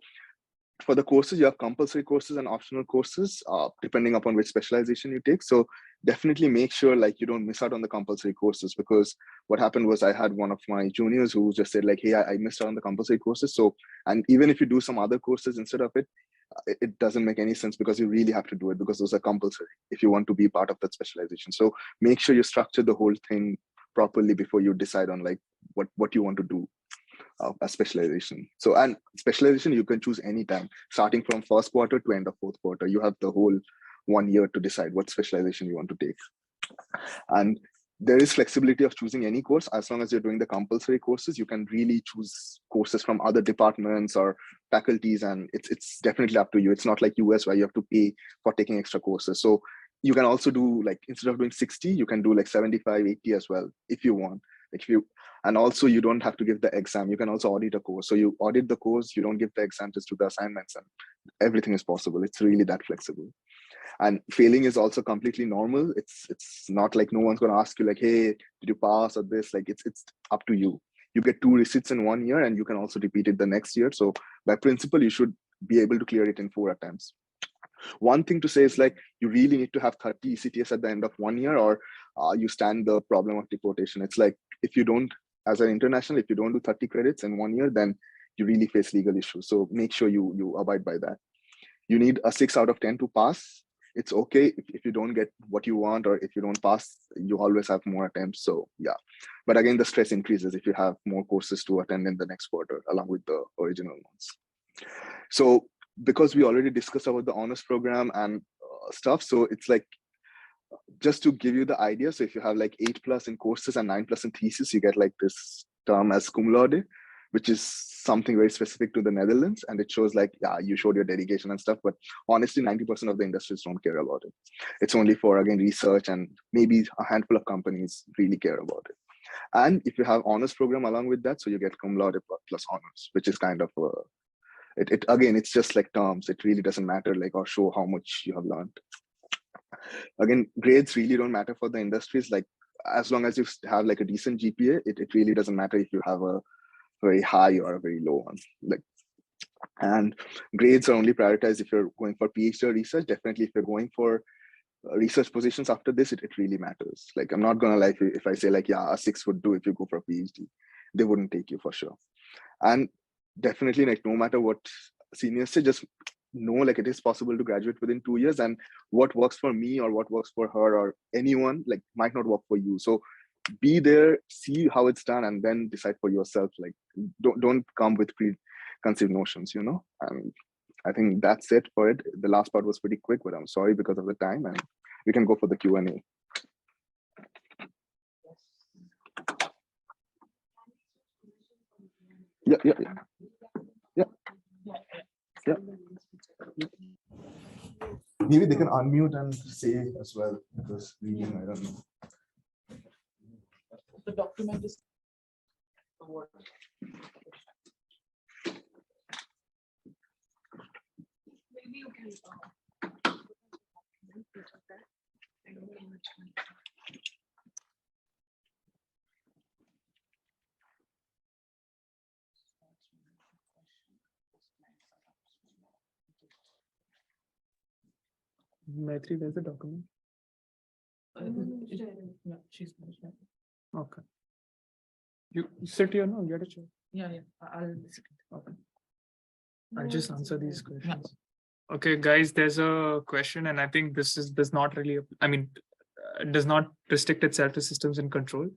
for the courses, you have compulsory courses and optional courses, depending upon which specialization you take. So definitely make sure like you don't miss out on the compulsory courses, because what happened was I had one of my juniors who just said like, hey, I missed out on the compulsory courses. So, and even if you do some other courses instead of it, it doesn't make any sense, because you really have to do it because those are compulsory if you want to be part of that specialization. So make sure you structure the whole thing properly before you decide on like what you want to do. A specialization. So, and specialization you can choose anytime, starting from first quarter to end of fourth quarter. You have the whole 1 year to decide what specialization you want to take. And there is flexibility of choosing any course. As long as you're doing the compulsory courses, you can really choose courses from other departments or faculties, and it's definitely up to you. It's not like US where you have to pay for taking extra courses. So you can also do like, instead of doing 60, you can do like 75, 80 as well if you want. And also you don't have to give the exam. You can also audit a course. So you audit the course, you don't give the exam, just do the assignments, and everything is possible. It's really that flexible. And failing is also completely normal. It's not like no one's going to ask you like, hey, did you pass or this? Like it's up to you. You get 2 receipts in 1 year, and you can also repeat it the next year. So by principle, you should be able to clear it in 4 attempts. One thing to say is like, you really need to have 30 ECTS at the end of 1 year, or you stand the problem of deportation. It's like, if you don't, as an international, if you don't do 30 credits in 1 year, then you really face legal issues. So make sure you abide by that. You need a 6 out of 10 to pass. It's okay if you don't get what you want, or if you don't pass, you always have more attempts. So yeah, but again, the stress increases if you have more courses to attend in the next quarter along with the original ones. So because we already discussed about the honors program and stuff, so it's like, just to give you the idea, so if you have like 8+ in courses and 9+ in thesis, you get like this term as cum laude, which is something very specific to the Netherlands, and it shows like, yeah, you showed your dedication and stuff, but honestly 90% of the industries don't care about it. It's only for, again, research, and maybe a handful of companies really care about it. And if you have honors program along with that, so you get cum laude plus honors, which is kind of again, it's just like terms. It really doesn't matter, like, or show how much you have learned. Again, grades really don't matter for the industries. Like, as long as you have like a decent GPA, it really doesn't matter if you have a very high or a very low one. Like, And grades are only prioritized if you're going for PhD or research. Definitely, if you're going for research positions after this, it really matters. Like, I'm not gonna lie if I say like, yeah, a 6 would do if you go for a PhD. They wouldn't take you for sure. And definitely, like, no matter what seniors say, just know like it is possible to graduate within 2 years, and what works for me or what works for her or anyone like might not work for you. So be there, see how it's done, and then decide for yourself. Like, don't come with preconceived notions, you know. And I think that's it for it. The last part was pretty quick, but I'm sorry because of the time, and we can go for the Q&A. Yeah. Maybe they can unmute and say as well, because reading, I don't know.
The document is.
Maybe you can. I don't know which one.
Maitri, there's a document.
Yeah, she's.
Okay. You sit here now, get a chair.
Yeah, I'll.
Okay. I'll just answer these questions. Okay, guys, there's a question, and I think this does not really, I mean, does not restrict itself to systems and control.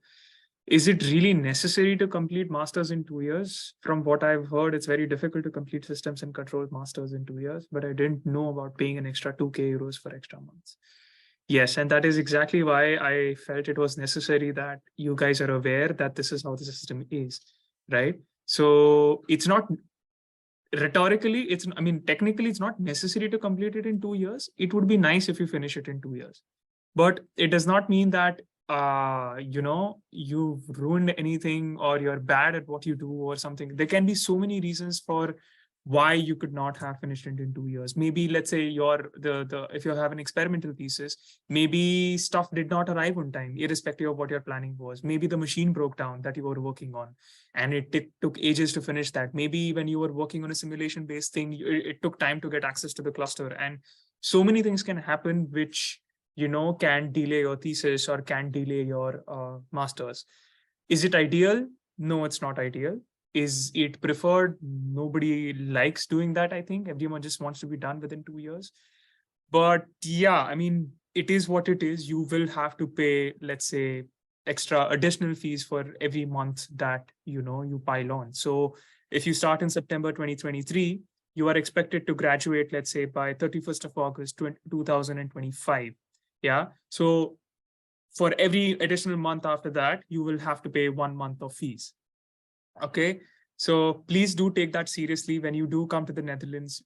Is it really necessary to complete masters in 2 years? From what I've heard, it's very difficult to complete systems and control masters in 2 years, but I didn't know about paying an extra 2K euros for extra months. Yes, and that is exactly why I felt it was necessary that you guys are aware that this is how the system is, right? So it's not rhetorically, technically it's not necessary to complete it in 2 years. It would be nice if you finish it in 2 years, but it does not mean that you've ruined anything or you're bad at what you do or something. There can be so many reasons for why you could not have finished it in 2 years. Maybe let's say if you have an experimental thesis, maybe stuff did not arrive on time, irrespective of what your planning was. Maybe the machine broke down that you were working on and it took ages to finish that. Maybe when you were working on a simulation based thing, it took time to get access to the cluster, and so many things can happen which can delay your thesis or can delay your masters. Is it ideal? No, it's not ideal. Is it preferred? Nobody likes doing that. I think everyone just wants to be done within 2 years. But yeah, I mean, it is what it is. You will have to pay, let's say, extra additional fees for every month that you pile on. So if you start in September 2023, you are expected to graduate, let's say, by 31st of August 2025. Yeah. So for every additional month after that, you will have to pay 1 month of fees. Okay. So please do take that seriously. When you do come to the Netherlands,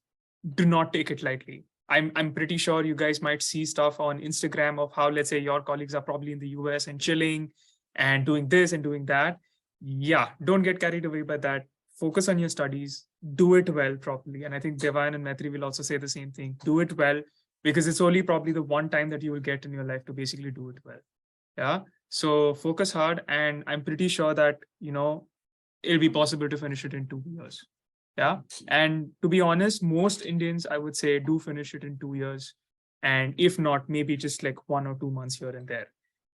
do not take it lightly. I'm pretty sure you guys might see stuff on Instagram of how, let's say, your colleagues are probably in the US and chilling and doing this and doing that. Yeah, don't get carried away by that. Focus on your studies, do it well properly. And I think Devan and Maitri will also say the same thing. Do it well, because it's only probably the one time that you will get in your life to basically do it well. Yeah. So focus hard, and I'm pretty sure that, it'll be possible to finish it in 2 years. Yeah. And to be honest, most Indians, I would say, do finish it in 2 years. And if not, maybe just like 1 or 2 months here and there.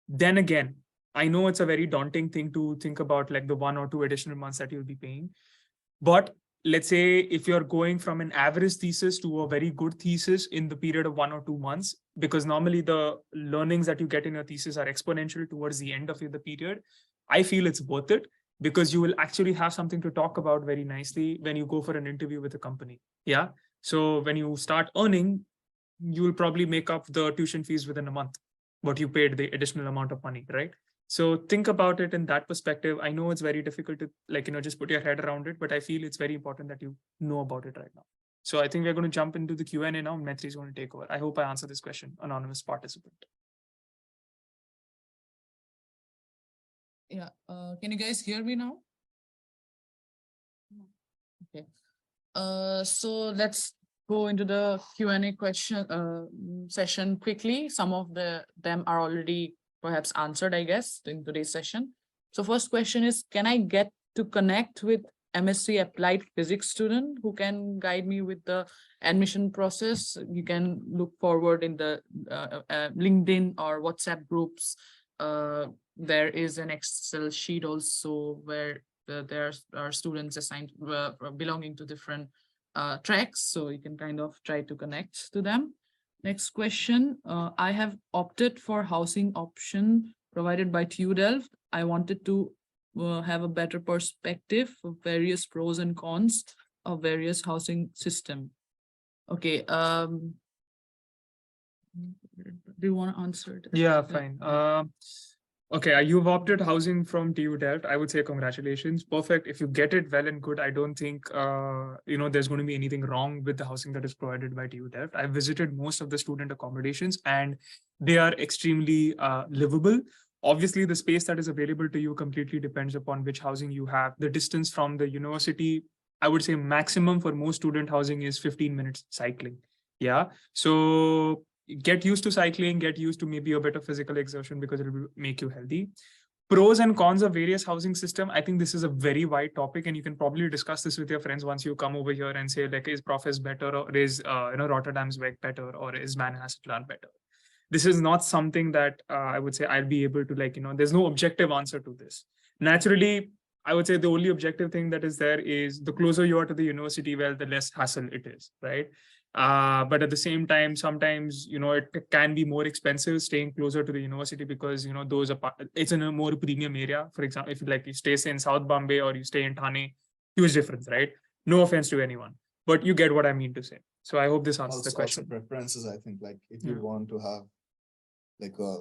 Then again, I know it's a very daunting thing to think about, like the 1 or 2 additional months that you'll be paying. But let's say if you're going from an average thesis to a very good thesis in the period of 1 or 2 months, because normally the learnings that you get in your thesis are exponential towards the end of the period, I feel it's worth it, because you will actually have something to talk about very nicely when you go for an interview with a company. Yeah. So when you start earning, you will probably make up the tuition fees within a month, what you paid the additional amount of money, right? So think about it in that perspective. I know it's very difficult to, just put your head around it, but I feel it's very important that you know about it right now. So I think we're going to jump into the Q&A now. Maitri is going to take over. I hope I answer this question, anonymous participant.
Yeah, can you guys hear me now? Okay. So let's go into the Q&A question session quickly. Some of them are already perhaps answered, I guess, in today's session. So first question is, can I get to connect with MSc Applied Physics student who can guide me with the admission process. You can look forward in the LinkedIn or WhatsApp groups. There is an Excel sheet also where there are students assigned belonging to different tracks, so you can kind of try to connect to them. Next question. I have opted for housing option provided by TU Delft. I wanted to have a better perspective of various pros and cons of various housing system. Okay. Do you want to answer it?
Yeah, fine. Okay, you've opted housing from TU Delft. I would say congratulations. Perfect. If you get it, well and good. I don't think there's going to be anything wrong with the housing that is provided by TU Delft. I've visited most of the student accommodations and they are extremely livable. Obviously, the space that is available to you completely depends upon which housing you have. The distance from the university, I would say maximum for most student housing is 15 minutes cycling. Yeah. So get used to cycling, get used to maybe a bit of physical exertion because it will make you healthy. Pros and cons of various housing system. I think this is a very wide topic and you can probably discuss this with your friends once you come over here and say like, is Profes better or is Rotterdam's Weg better or is Manhattan better? This is not something that I would say I'll be able to there's no objective answer to this. Naturally, I would say the only objective thing that is there is the closer you are to the university, well, the less hassle it is, right? But at the same time, sometimes, it can be more expensive staying closer to the university because, it's in a more premium area. For example, if you stay in South Bombay or you stay in Thane, huge difference, right? No offense to anyone, but you get what I mean to say. So I hope this answers the question.
Also preferences, I think, if you want to have a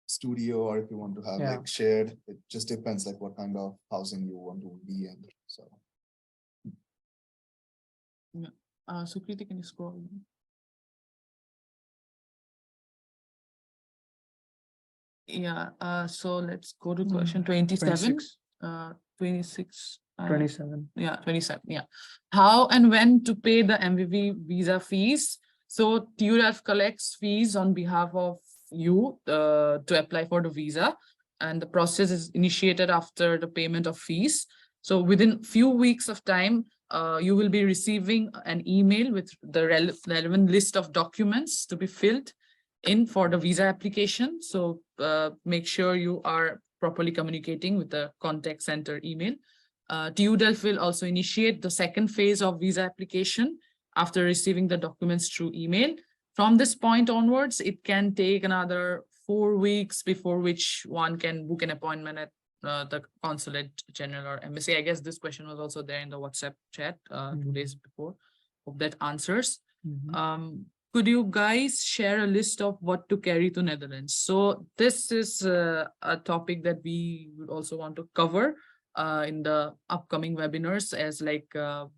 studio or if you want to have shared, it just depends what kind of housing you want to be in. So
Sukriti, can you scroll? Yeah, so let's go to question 27. 26.
27.
Yeah, 27. Yeah. How and when to pay the MVV visa fees? So TU Delft collects fees on behalf of you to apply for the visa, and the process is initiated after the payment of fees. So within few weeks of time, you will be receiving an email with the relevant list of documents to be filled in for the visa application. So make sure you are properly communicating with the contact center email. TU Delft will also initiate the second phase of visa application after receiving the documents through email. From this point onwards, it can take another 4 weeks before which one can book an appointment at the consulate general or embassy. I guess this question was also there in the WhatsApp chat 2 days before. Hope that answers. Could you guys share a list of what to carry to Netherlands? So this is a topic that we would also want to cover in the upcoming webinars as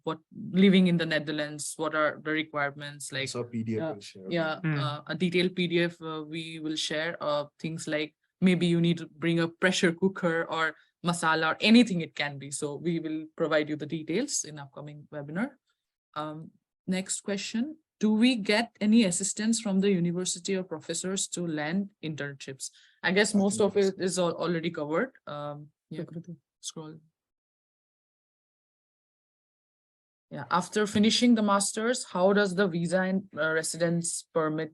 what living in the Netherlands, what are the requirements
so PDF will share.
A detailed PDF we will share things like maybe you need to bring a pressure cooker or masala or anything it can be. So we will provide you the details in upcoming webinar. Next question. Do we get any assistance from the university or professors to land internships? I guess most of it is already covered. Scroll. Yeah, after finishing the master's, how does the visa and residence permit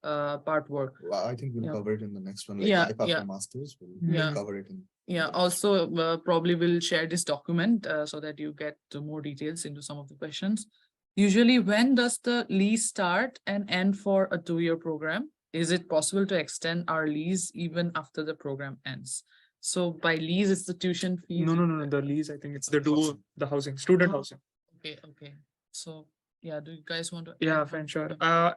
part work?
Well, I think we'll cover it in the next one.
After
masters, we'll cover it in.
Also probably we'll share this document so that you get more details into some of the questions. Usually, when does the lease start and end for a 2-year program? Is it possible to extend our lease even after the program ends? So by lease, it's the tuition fees.
No. The lease, I think it's the duo, the housing, student housing.
Okay. So yeah, do you guys want to?
Yeah, fine, sure.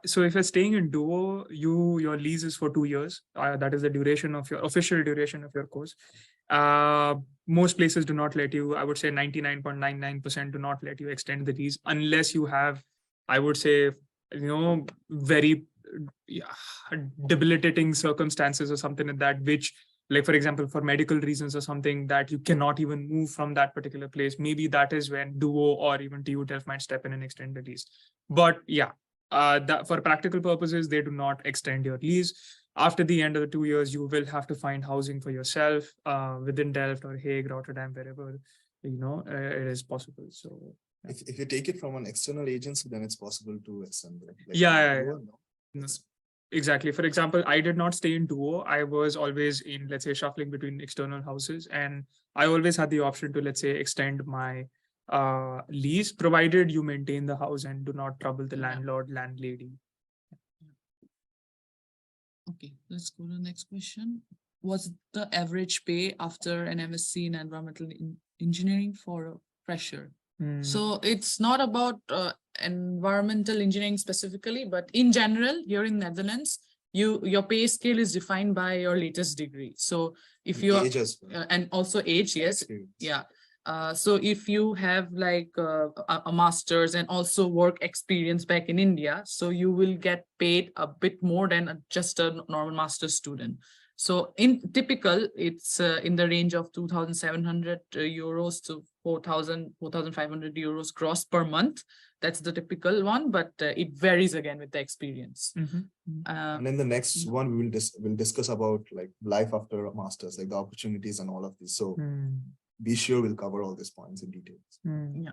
So if you're staying in duo, your lease is for 2 years. That is the duration of your official duration of your course. Most places do not let you, I would say 99.99% do not let you extend the lease unless you have, I would say, very debilitating circumstances or something like that, which for example, for medical reasons or something that you cannot even move from that particular place. Maybe that is when Duo or even TU Delft might step in and extend the lease. But yeah, that for practical purposes, they do not extend your lease. After the end of the 2 years, you will have to find housing for yourself within Delft or Hague, Rotterdam, wherever it is possible. So
If you take it from an external agency, then it's possible to extend it.
Yeah.
Duo, no.
No, exactly. For example, I did not stay in Duo. I was always in, let's say, shuffling between external houses, and I always had the option to, let's say, extend my lease, provided you maintain the house and do not trouble the landlord, landlady.
Okay, let's go to the next question. What's the average pay after an MSc in environmental engineering for a fresher? So it's not about environmental engineering specifically, but in general, here in Netherlands, your pay scale is defined by your latest degree. So if you are,
Age as well.
and also age, yes,
Experience.
yeah. So if you have like a master's and also work experience back in India, so you will get paid a bit more than just a normal master's student. So in typical, it's in the range of 2,700 euros to 4,500 euros gross per month. That's the typical one, but it varies again with the experience.
And in the next one, we'll discuss about like life after a master's, like the opportunities and all of this. So be sure we'll cover all these points in details.
Yeah.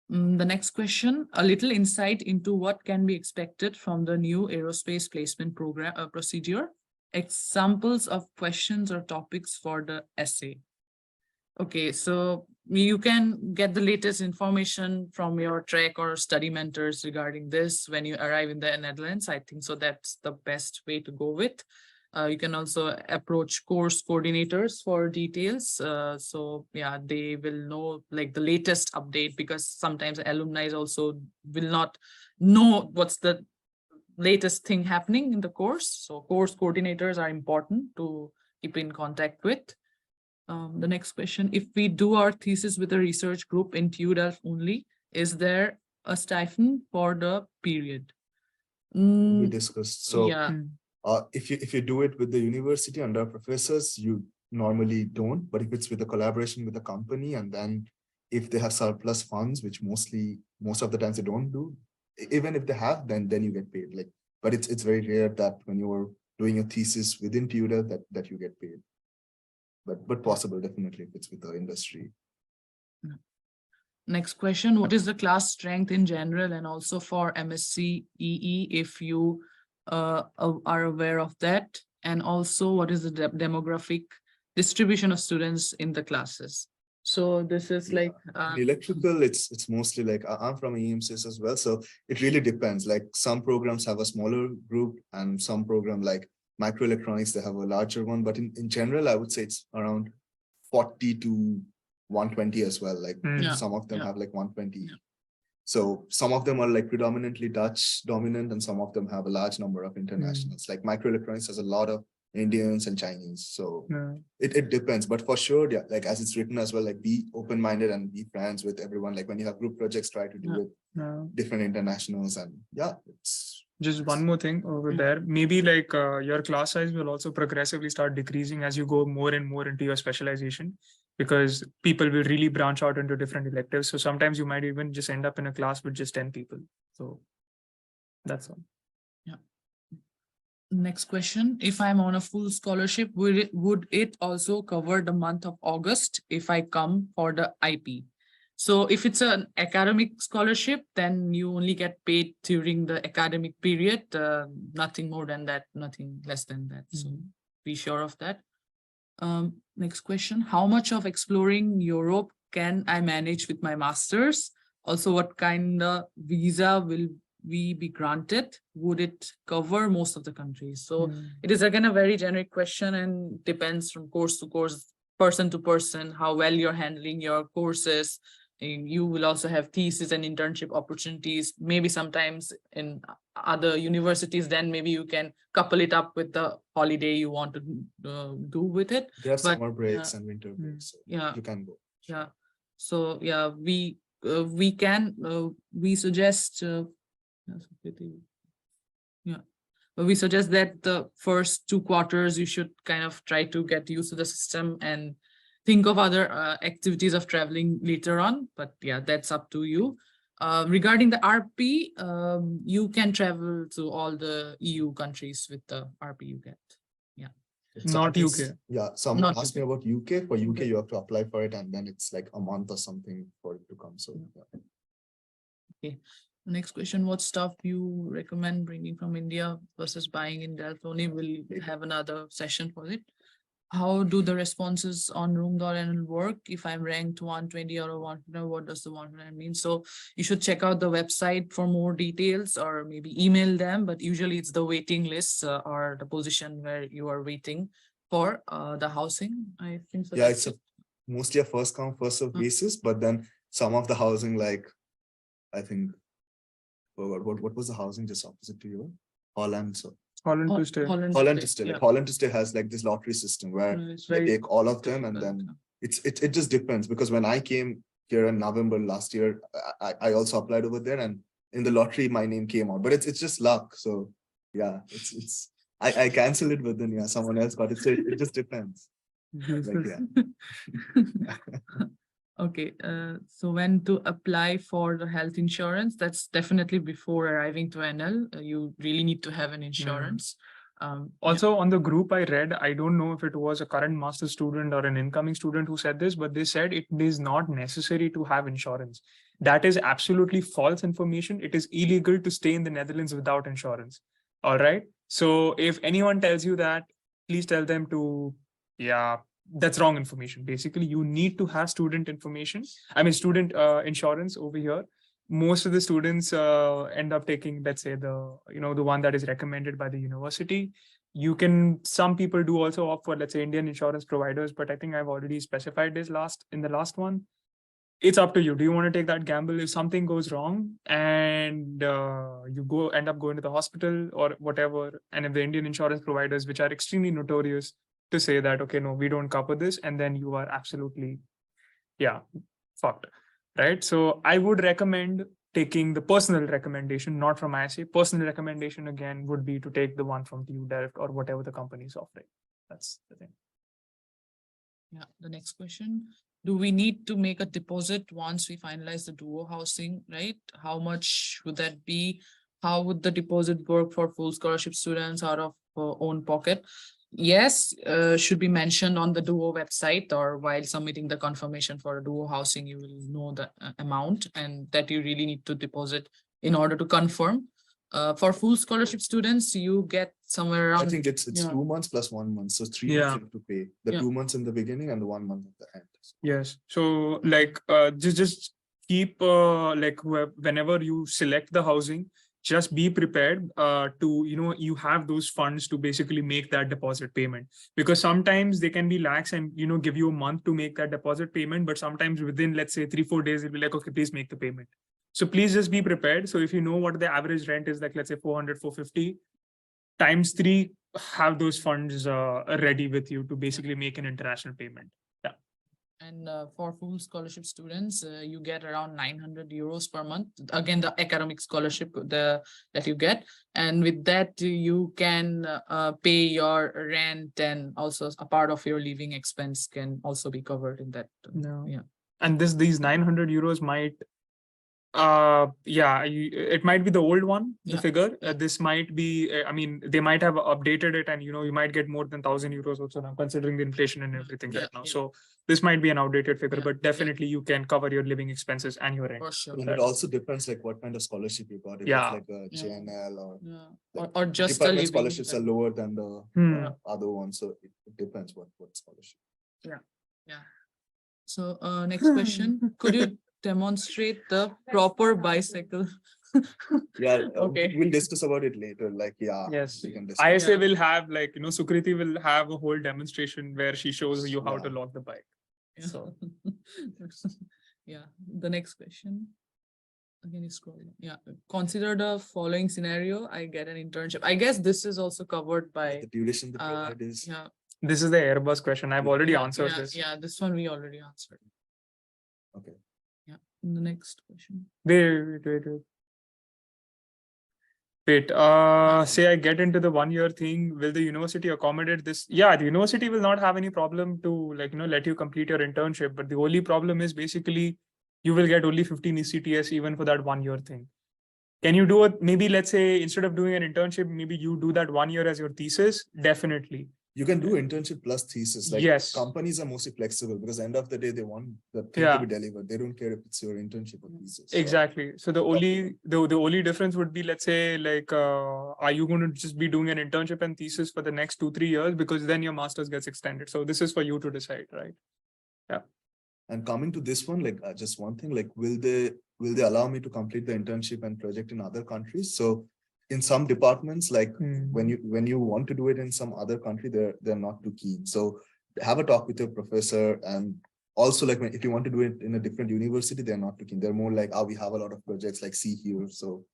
The next question, a little insight into what can be expected from the new aerospace placement program procedure. Examples of questions or topics for the essay. Okay, so you can get the latest information from your track or study mentors regarding this when you arrive in the Netherlands. I think so that's the best way to go with. You can also approach course coordinators for details. So yeah, they will know like the latest update, because sometimes alumni also will not know what's the latest thing happening in the course. So course coordinators are important to keep in contact with. The next question, if we do our thesis with a research group in TU Delft only, is there a stipend for the period?
We discussed. So
yeah.
if you do it with the university under professors, you normally don't. But if it's with a collaboration with a company, and then if they have surplus funds, which most of the times they don't do, even if they have, then you get paid. Like, but it's very rare that when you're doing a thesis within TU Delft that you get paid. But possible, definitely, if it's with the industry.
Next question, what is the class strength in general and also for MSc EE, if you are aware of that? And also, what is the demographic distribution of students in the classes? So this is like
in electrical, it's mostly like I'm from EMCS as well, so it really depends. Like some programs have a smaller group, and some program like microelectronics, they have a larger one. But in general, I would say it's around 40 to 120 as well. Like some of them have like 120. So some of them are like predominantly Dutch dominant, and some of them have a large number of internationals. Like microelectronics has a lot of Indians and Chinese. So it depends, but for sure, yeah, like as it's written as well, like be open-minded and be friends with everyone. Like when you have group projects, try to do with different internationals. And yeah, it's
just one more thing over there. Maybe like your class size will also progressively start decreasing as you go more and more into your specialization, because people will really branch out into different electives. So sometimes you might even just end up in a class with just 10 people. So that's all.
Next question, if I'm on a full scholarship, would it also cover the month of August if I come for the IP? So if it's an academic scholarship, then you only get paid during the academic period, nothing more than that, nothing less than that. So be sure of that. Next question, how much of exploring Europe can I manage with my master's? Also, what kind of visa will we be granted? Would it cover most of the countries? So it is again a very generic question and depends from course to course, person to person, how well you're handling your courses. You will also have thesis and internship opportunities. Maybe sometimes in other universities, then maybe you can couple it up with the holiday you want to do with it.
There are summer breaks and winter breaks. So you can go.
Yeah. So yeah, we suggest we suggest that the first 2 quarters you should kind of try to get used to the system and think of other activities of traveling later on. But yeah, that's up to you. Regarding the RP, you can travel to all the EU countries with the RP you get. Yeah.
Not UK.
Yeah, someone
Not
asked me
UK.
about UK. For UK,
Okay.
you have to apply for it, and then it's like a month or something for it to come. So yeah.
Okay. Next question, what stuff you recommend bringing from India versus buying in Delft only? We'll have another session for it. How do the responses on room.nl work? If I'm ranked 120 or 100, what does the 100 mean? So you should check out the website for more details or maybe email them, but usually it's the waiting list or the position where you are waiting for the housing. I think so.
Yeah,
That's
it's mostly a first come, first serve basis, but then some of the housing, like I think, what was the housing just opposite to you? Holland. So
Holland to stay.
Holland to stay. Like Holland to stay has like this lottery system where
It's
they
very
take all of them, and then it just depends. Because when I came here in November last year, I also applied over there, and in the lottery my name came out. But it's just luck. So yeah, I canceled it, but then someone else got it. So it just depends. Like, yeah.
Okay, so when to apply for the health insurance? That's definitely before arriving to NL. You really need to have an insurance.
Also on the group I read, I don't know if it was a current master student or an incoming student who said this, but they said it is not necessary to have insurance. That is absolutely false information. It is illegal to stay in the Netherlands without insurance. All right. So if anyone tells you that, please tell them to, that's wrong information. Basically, you need to have student information. I mean, student insurance over here. Most of the students end up taking, let's say, the one that is recommended by the university. Some people do also opt for, let's say, Indian insurance providers, but I think I've already specified this in the last one. It's up to you. Do you want to take that gamble? If something goes wrong and you end up going to the hospital or whatever, and if the Indian insurance providers, which are extremely notorious to say that, okay, no, we don't cover this, and then you are absolutely, fucked, right? So I would recommend taking the personal recommendation, not from ISA. Personal recommendation, again, would be to take the one from TU Delft or whatever the company is offering. That's the thing.
Yeah, the next question. Do we need to make a deposit once we finalize the duo housing, right? How much would that be? How would the deposit work for full scholarship students out of own pocket? Yes, should be mentioned on the duo website, or while submitting the confirmation for a duo housing, you will know the amount and that you really need to deposit in order to confirm. For full scholarship students, you get somewhere around.
I think it's 2 months plus 1 month, so 3 months you have to pay. The 2 months in the beginning and the 1 month at the end.
Yes. So like just keep whenever you select the housing, just be prepared to you have those funds to basically make that deposit payment, because sometimes they can be lax and give you a month to make that deposit payment, but sometimes within, let's say, 3-4 days it'll be like, okay, please make the payment. So please just be prepared. So if you know what the average rent is, like let's say 400-450 times 3, have those funds ready with you to basically make an international payment.
And for full scholarship students, you get around 900 euros per month. Again, the academic scholarship that you get. And with that, you can pay your rent, and also a part of your living expense can also be covered in that. Yeah.
And these 900 euros might, it might be the old one, the figure. This might be, I mean, they might have updated it, and you might get more than 1,000 euros also now, considering the inflation and everything right now. So this might be an outdated figure, but definitely you can cover your living expenses and your rent.
For sure.
And it also depends like what kind of scholarship you got. If it's like a JNL
or just
department scholarships are lower than the other ones, so it depends what scholarship.
Yeah. So next question, could you demonstrate the proper bicycle? Okay.
We'll discuss about it later. Like,
yes,
we can discuss.
ISA will have, like, Sukriti will have a whole demonstration where she shows you how to lock the bike. So
the next question. Again, you scroll. Consider the following scenario. I get an internship. I guess this is also covered by
the duration the provide is.
This is the Airbus question. I've already answered this.
Yeah, this one we already answered.
Okay.
Yeah. The next question.
Wait, say I get into the 1 year thing, will the university accommodate this? Yeah, the university will not have any problem to, like, let you complete your internship. But the only problem is basically you will get only 15 ECTS even for that 1 year thing. Can you do it? Maybe, let's say, instead of doing an internship, maybe you do that 1 year as your thesis. Definitely.
You can do internship plus thesis. Like
Yes.
companies are mostly flexible because end of the day they want the thing
Yeah.
to be delivered. They don't care if it's your internship or thesis. So,
Exactly. So the only difference would be, let's say, like, are you going to just be doing an internship and thesis for the next 2-3 years, because then your master's gets extended. So this is for you to decide, right? Yeah.
And coming to this one, like just one thing, like will they allow me to complete the internship and project in other countries? So in some departments, like when you want to do it in some other country, they're not too keen. So have a talk with your professor, and also like if you want to do it in a different university, they're not too keen. They're more like, oh, we have a lot of projects, like see here. So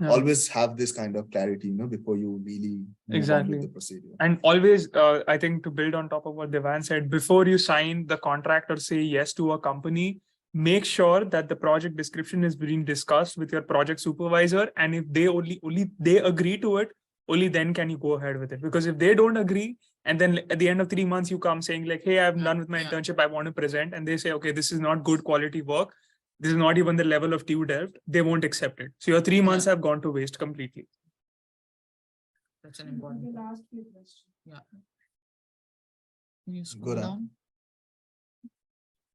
always have this kind of clarity, before you really move on with the procedure.
And always, I think, to build on top of what Devan said, before you sign the contract or say yes to a company, make sure that the project description is being discussed with your project supervisor. And if they only they agree to it, only then can you go ahead with it. Because if they don't agree, and then at the end of 3 months, you come saying like, hey, I'm done with my internship, I want to present. And they say, okay, this is not good quality work. This is not even the level of TU Delft. They won't accept it. So your 3 months have gone to waste completely.
That's an important point.
Last few questions.
Yeah. Can you scroll
Good.
down?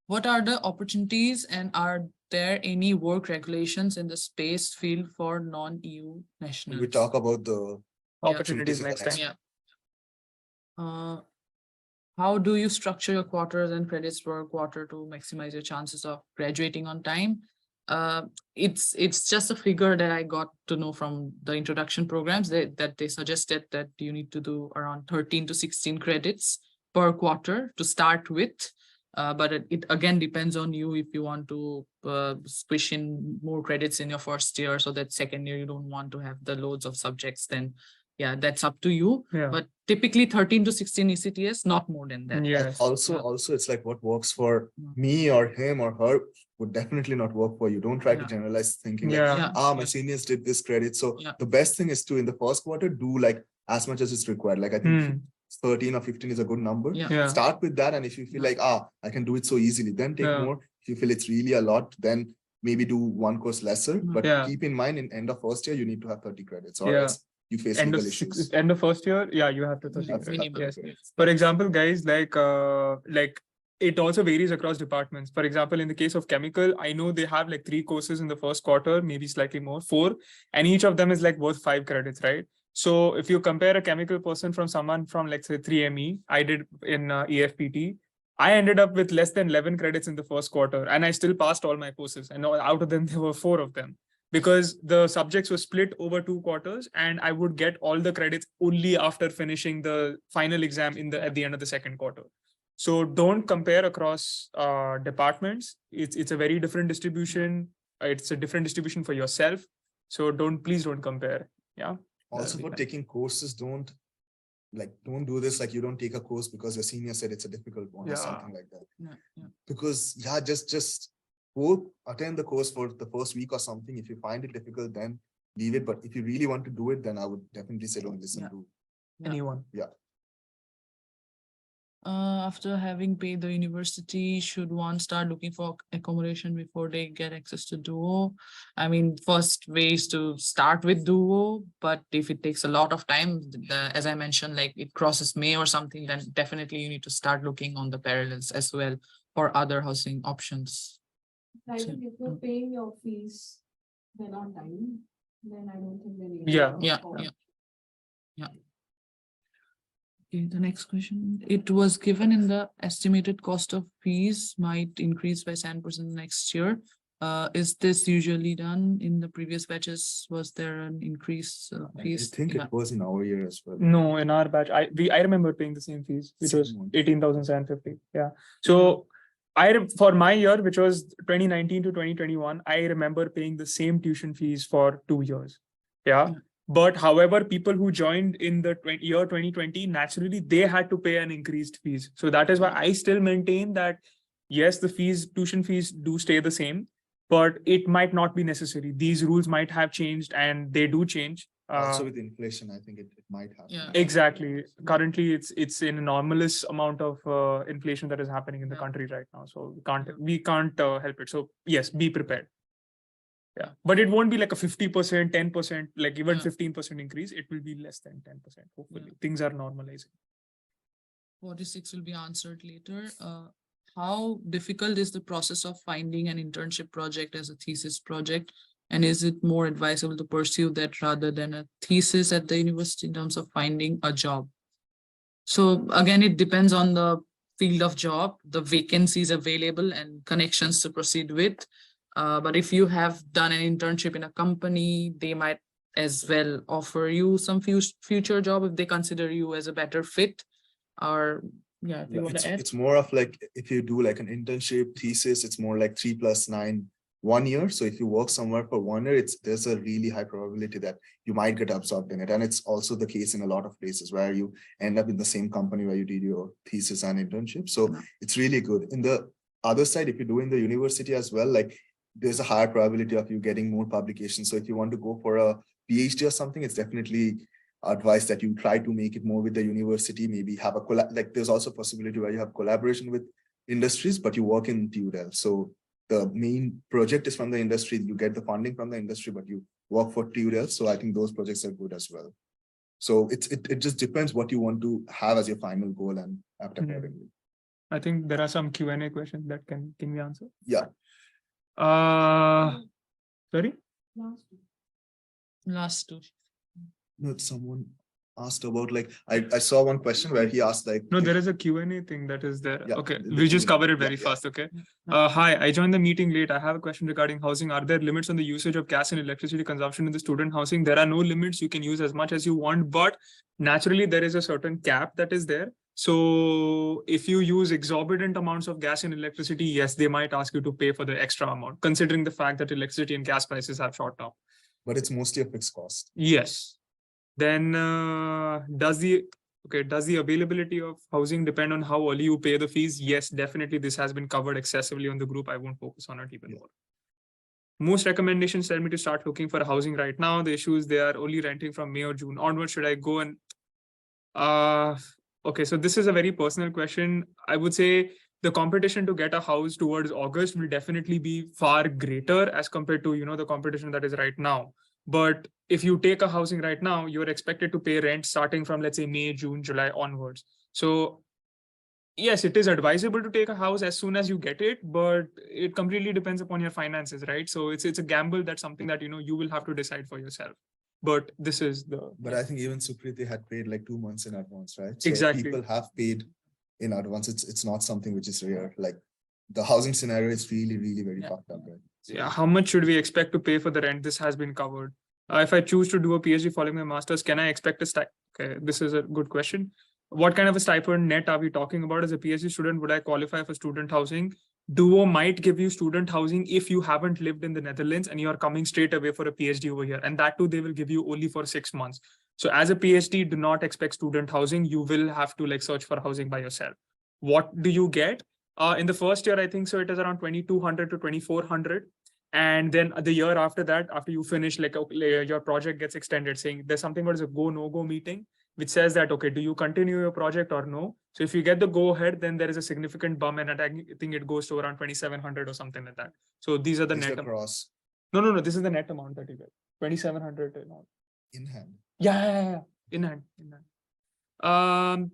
What are the opportunities, and are there any work regulations in the space field for non-EU nationals?
We talk about the
Opportunities next time.
Yeah. How do you structure your quarters and credits per quarter to maximize your chances of graduating on time? It's just a figure that I got to know from the introduction programs that they suggested that you need to do around 13 to 16 credits per quarter to start with. But it again depends on you if you want to squish in more credits in your first year, so that second year you don't want to have the loads of subjects, then yeah, that's up to you. But typically 13 to 16 ECTS, not more than that.
Yes.
Also, it's like what works for me or him or her would definitely not work for you. Don't try to generalize thinking like, my seniors did this credit. So the best thing is to, in the first quarter, do like as much as it's required. Like I think 13 or 15 is a good number. Start with that. And if you feel like, I can do it so easily, then take more. If you feel it's really a lot, then maybe do one course lesser. But keep in mind, in end of first year, you need to have 30 credits, or else you face legal issues.
End of first year, you have to 30. Yes. For example, guys, like it also varies across departments. For example, in the case of chemical, I know they have like 3 courses in the first quarter, maybe slightly more, 4, and each of them is like worth 5 credits, right? So if you compare a chemical person from someone from, let's say, 3ME, I did in EFPT, I ended up with less than 11 credits in the first quarter, and I still passed all my courses. And out of them, there were 4 of them, because the subjects were split over 2 quarters, and I would get all the credits only after finishing the final exam at the end of the second quarter. So don't compare across departments. It's a very different distribution. It's a different distribution for yourself. So please don't compare. Yeah.
Also, for taking courses, don't do this like you don't take a course because your senior said it's a difficult one or something like that. Because just go attend the course for the first week or something. If you find it difficult, then leave it. But if you really want to do it, then I would definitely say don't listen to
anyone.
After having paid the university, should one start looking for accommodation before they get access to Duo? I mean, first way is to start with Duo, but if it takes a lot of time, as I mentioned, like it crosses May or something, then definitely you need to start looking on the parallels as well for other housing options.
Like if you're paying your fees, then on time, then I don't think they need.
Yeah. Okay, the next question. It was given in the estimated cost of fees might increase by 7% next year. Is this usually done in the previous batches? Was there an increase fees?
I think it was in our year as well.
No, in our batch, I remember paying the same fees, which was 18,750. Yeah. So for my year, which was 2019 to 2021, I remember paying the same tuition fees for 2 years. Yeah. But however, people who joined in the year 2020, naturally, they had to pay an increased fees. So that is why I still maintain that, yes, the tuition fees do stay the same, but it might not be necessary. These rules might have changed, and they do change.
Also with inflation, I think it might happen.
Yeah.
Exactly. Currently, it's an enormous amount of inflation that is happening in the country right now. So we can't help it. So yes, be prepared. Yeah, but it won't be like a 50%, 10%, like even 15% increase. It will be less than 10%. Hopefully, things are normalizing.
46 will be answered later. How difficult is the process of finding an internship project as a thesis project? And is it more advisable to pursue that rather than a thesis at the university in terms of finding a job? So again, it depends on the field of job, the vacancies available and connections to proceed with. But if you have done an internship in a company, they might as well offer you some future job if they consider you as a better fit. Or yeah, if you want to add.
It's more of like, if you do like an internship thesis, it's more like 3 + 9, 1 year. So if you work somewhere for 1 year, there's a really high probability that you might get absorbed in it. And it's also the case in a lot of places where you end up in the same company where you did your thesis and internship. So it's really good. In the other side, if you do in the university as well, like there's a higher probability of you getting more publications. So if you want to go for a PhD or something, it's definitely advice that you try to make it more with the university, maybe have a like there's also a possibility where you have collaboration with industries, but you work in TUDEL. So the main project is from the industry, you get the funding from the industry, but you work for TUDEL. So I think those projects are good as well. So it just depends what you want to have as your final goal and act accordingly.
I think there are some Q&A questions that can we answer?
Yeah.
Sorry?
Last two.
No, someone asked about like, I saw one question where he asked like,
No, there is a Q&A thing that is there.
Yeah,
Okay,
the
we just
Q&A.
cover it very
Yeah,
fast. Okay. Hi, I joined the meeting late. I have a question regarding housing. Are there limits on the usage of gas and electricity consumption in the student housing? There are no limits. You can use as much as you want, but naturally there is a certain cap that is there. So if you use exorbitant amounts of gas and electricity, yes, they might ask you to pay for the extra amount, considering the fact that electricity and gas prices have shot up.
but it's mostly a fixed cost.
Yes. Then does the availability of housing depend on how early you pay the fees? Yes, definitely. This has been covered excessively on the group. I won't focus on it even more. Most recommendations tell me to start looking for housing right now. The issue is they are only renting from May or June onward. Should I go and okay, so this is a very personal question. I would say the competition to get a house towards August will definitely be far greater as compared to, the competition that is right now. But if you take a housing right now, you're expected to pay rent starting from, let's say, May, June, July onwards. So yes, it is advisable to take a house as soon as you get it, but it completely depends upon your finances, right? So it's a gamble. That's something that, you will have to decide for yourself. But this is the...
But I think even Sukriti had paid like 2 months in advance, right? So
exactly.
People have paid in advance. It's not something which is rare. Like the housing scenario is really, really very fucked up, right?
Yeah, how much should we expect to pay for the rent? This has been covered. If I choose to do a PhD following my master's, can I expect a stipend? Okay, this is a good question. What kind of a stipend net are we talking about? As a PhD student, would I qualify for student housing? Duo might give you student housing if you haven't lived in the Netherlands and you are coming straight away for a PhD over here. And that too, they will give you only for 6 months. So as a PhD, do not expect student housing. You will have to search for housing by yourself. What do you get? In the first year, I think so it is around 2,200 to 2,400. And then the year after that, after you finish, your project gets extended, saying there's something what is a go, no go meeting, which says that, okay, do you continue your project or no? So if you get the go ahead, then there is a significant bump, and I think it goes to around 2,700 or something like that. So these are the net
gross.
No, this is the net amount that you get. 2,700
in hand.
Yeah. In hand.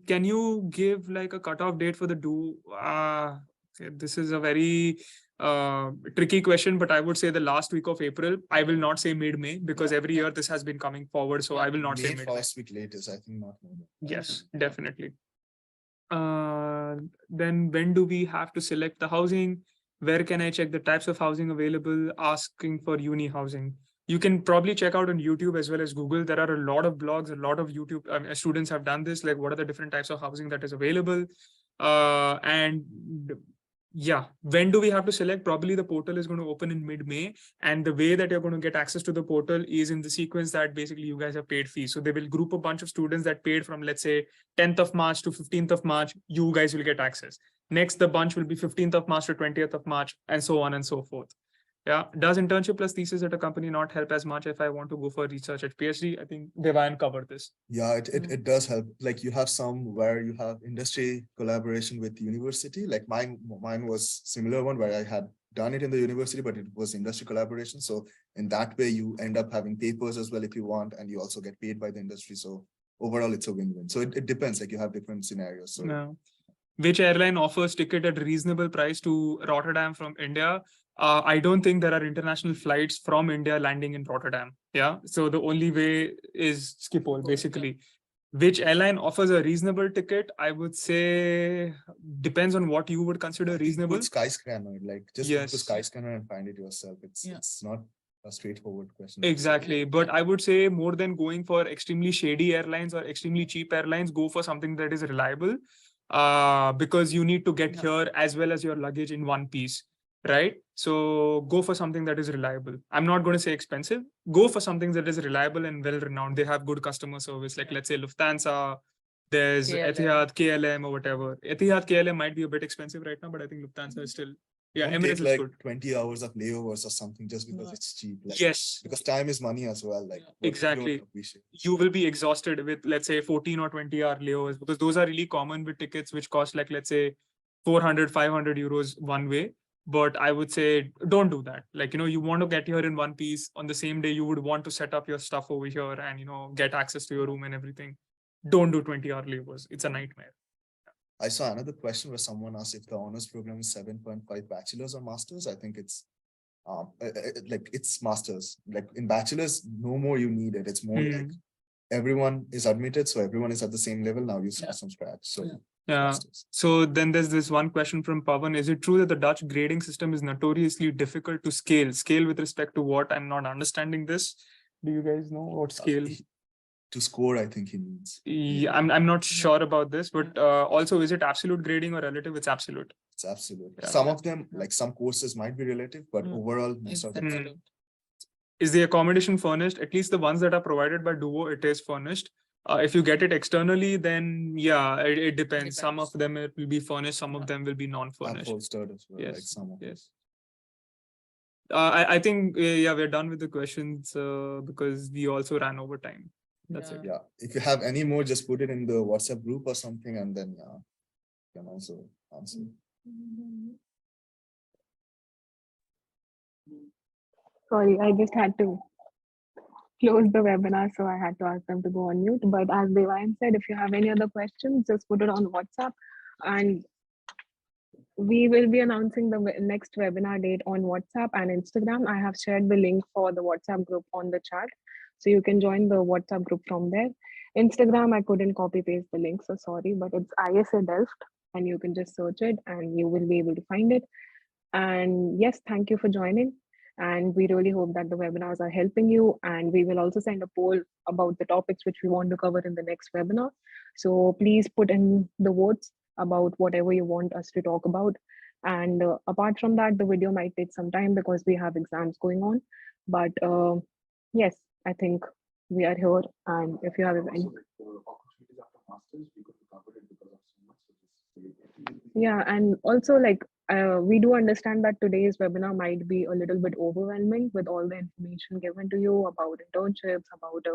Can you give like a cutoff date for the do? Okay, this is a very tricky question, but I would say the last week of April. I will not say mid-May because every year this has been coming forward. So I will not say mid-May.
First week latest, I think not more.
Yes, definitely. Then when do we have to select the housing? Where can I check the types of housing available? Asking for uni housing. You can probably check out on YouTube as well as Google. There are a lot of blogs, a lot of YouTube students have done this. Like, what are the different types of housing that is available? And yeah, when do we have to select? Probably the portal is going to open in mid-May. And the way that you're going to get access to the portal is in the sequence that basically you guys have paid fees. So they will group a bunch of students that paid from, let's say, 10th of March to 15th of March. You guys will get access. Next, the bunch will be 15th of March to 20th of March, and so on and so forth. Yeah. Does internship plus thesis at a company not help as much if I want to go for research at PhD? I think Devan covered this.
Yeah, it does help. Like you have some where you have industry collaboration with university. Like mine was similar one where I had done it in the university, but it was industry collaboration. So in that way, you end up having papers as well if you want, and you also get paid by the industry. So overall it's a win-win. So it depends, like you have different scenarios. So
No. Which airline offers ticket at reasonable price to Rotterdam from India? I don't think there are international flights from India landing in Rotterdam. Yeah. So the only way is Schiphol, basically. Which airline offers a reasonable ticket? I would say depends on what you would consider reasonable.
Skyscanner, like just go to Skyscanner and find it yourself. It's not a straightforward question.
Exactly. But I would say more than going for extremely shady airlines or extremely cheap airlines, go for something that is reliable. Because you need to get here as well as your luggage in one piece, right? So go for something that is reliable. I'm not going to say expensive. Go for something that is reliable and well renowned. They have good customer service, like let's say Lufthansa, there's Etihad, KLM or whatever. Etihad, KLM might be a bit expensive right now, but I think Lufthansa is still, yeah,
Don't
Emirates
take
is
like
good.
20 hours of layovers or something just because it's cheap. Like,
Yes.
because time is money as well. Like what we don't
Exactly.
appreciate.
You will be exhausted with, let's say, 14 or 20-hour layovers, because those are really common with tickets which cost like, let's say, 400, 500 euros one way. But I would say don't do that. Like, you want to get here in one piece. On the same day, you would want to set up your stuff over here and, get access to your room and everything. Don't do 20-hour layovers. It's a nightmare.
I saw another question where someone asked if the honors program is 7.5 bachelor's or master's. I think it's like it's masters. Like in bachelor's, no more you need it. It's more like everyone is admitted, so everyone is at the same level. Now you start from scratch. So
yeah. So then there's this one question from Pavan. Is it true that the Dutch grading system is notoriously difficult to scale? Scale with respect to what? I'm not understanding this. Do you guys know what scale?
To score, I think he means.
Yeah, I'm not sure about this, but also is it absolute grading or relative? It's absolute.
It's absolute.
Yeah.
Some of them, like some courses might be relative, but overall, most of them.
Is the accommodation furnished? At least the ones that are provided by Duo, it is furnished. If you get it externally, then yeah, it depends. Some of them it will be furnished, some of them will be non-furnished.
Upholstered as well,
Yes.
like some of them.
Yes. I think yeah, we're done with the questions because we also ran over time. That's it.
Yeah. If you have any more, just put it in the WhatsApp group or something, and then yeah, you can also answer.
Sorry, I just had to close the webinar, so I had to ask them to go on mute. But as Devayan said, if you have any other questions, just put it on WhatsApp, and we will be announcing the next webinar date on WhatsApp and Instagram. I have shared the link for the WhatsApp group on the chat, so you can join the WhatsApp group from there. Instagram, I couldn't copy paste the link, so sorry, but it's ISA Delft, and you can just search it and you will be able to find it. And yes, thank you for joining. And we really hope that the webinars are helping you. And we will also send a poll about the topics which we want to cover in the next webinar. So please put in the votes about whatever you want us to talk about. And apart from that, the video might take some time because we have exams going on. But yes, I think we are here. And if you have any. Yeah, and also like we do understand that today's webinar might be a little bit overwhelming with all the information given to you about internships, about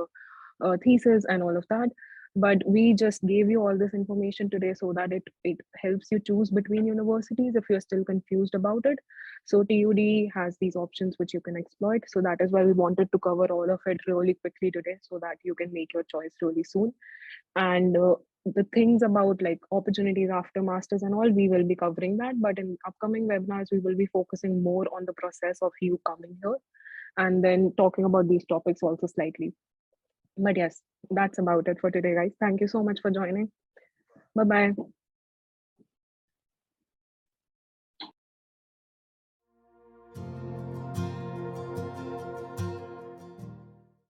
a thesis and all of that. But we just gave you all this information today so that it helps you choose between universities if you're still confused about it. So TUD has these options which you can exploit. So that is why we wanted to cover all of it really quickly today so that you can make your choice really soon. And the things about like opportunities after masters and all, we will be covering that. But in upcoming webinars, we will be focusing more on the process of you coming here and then talking about these topics also slightly. But yes, that's about it for today, guys. Thank you so much for joining. Bye-bye.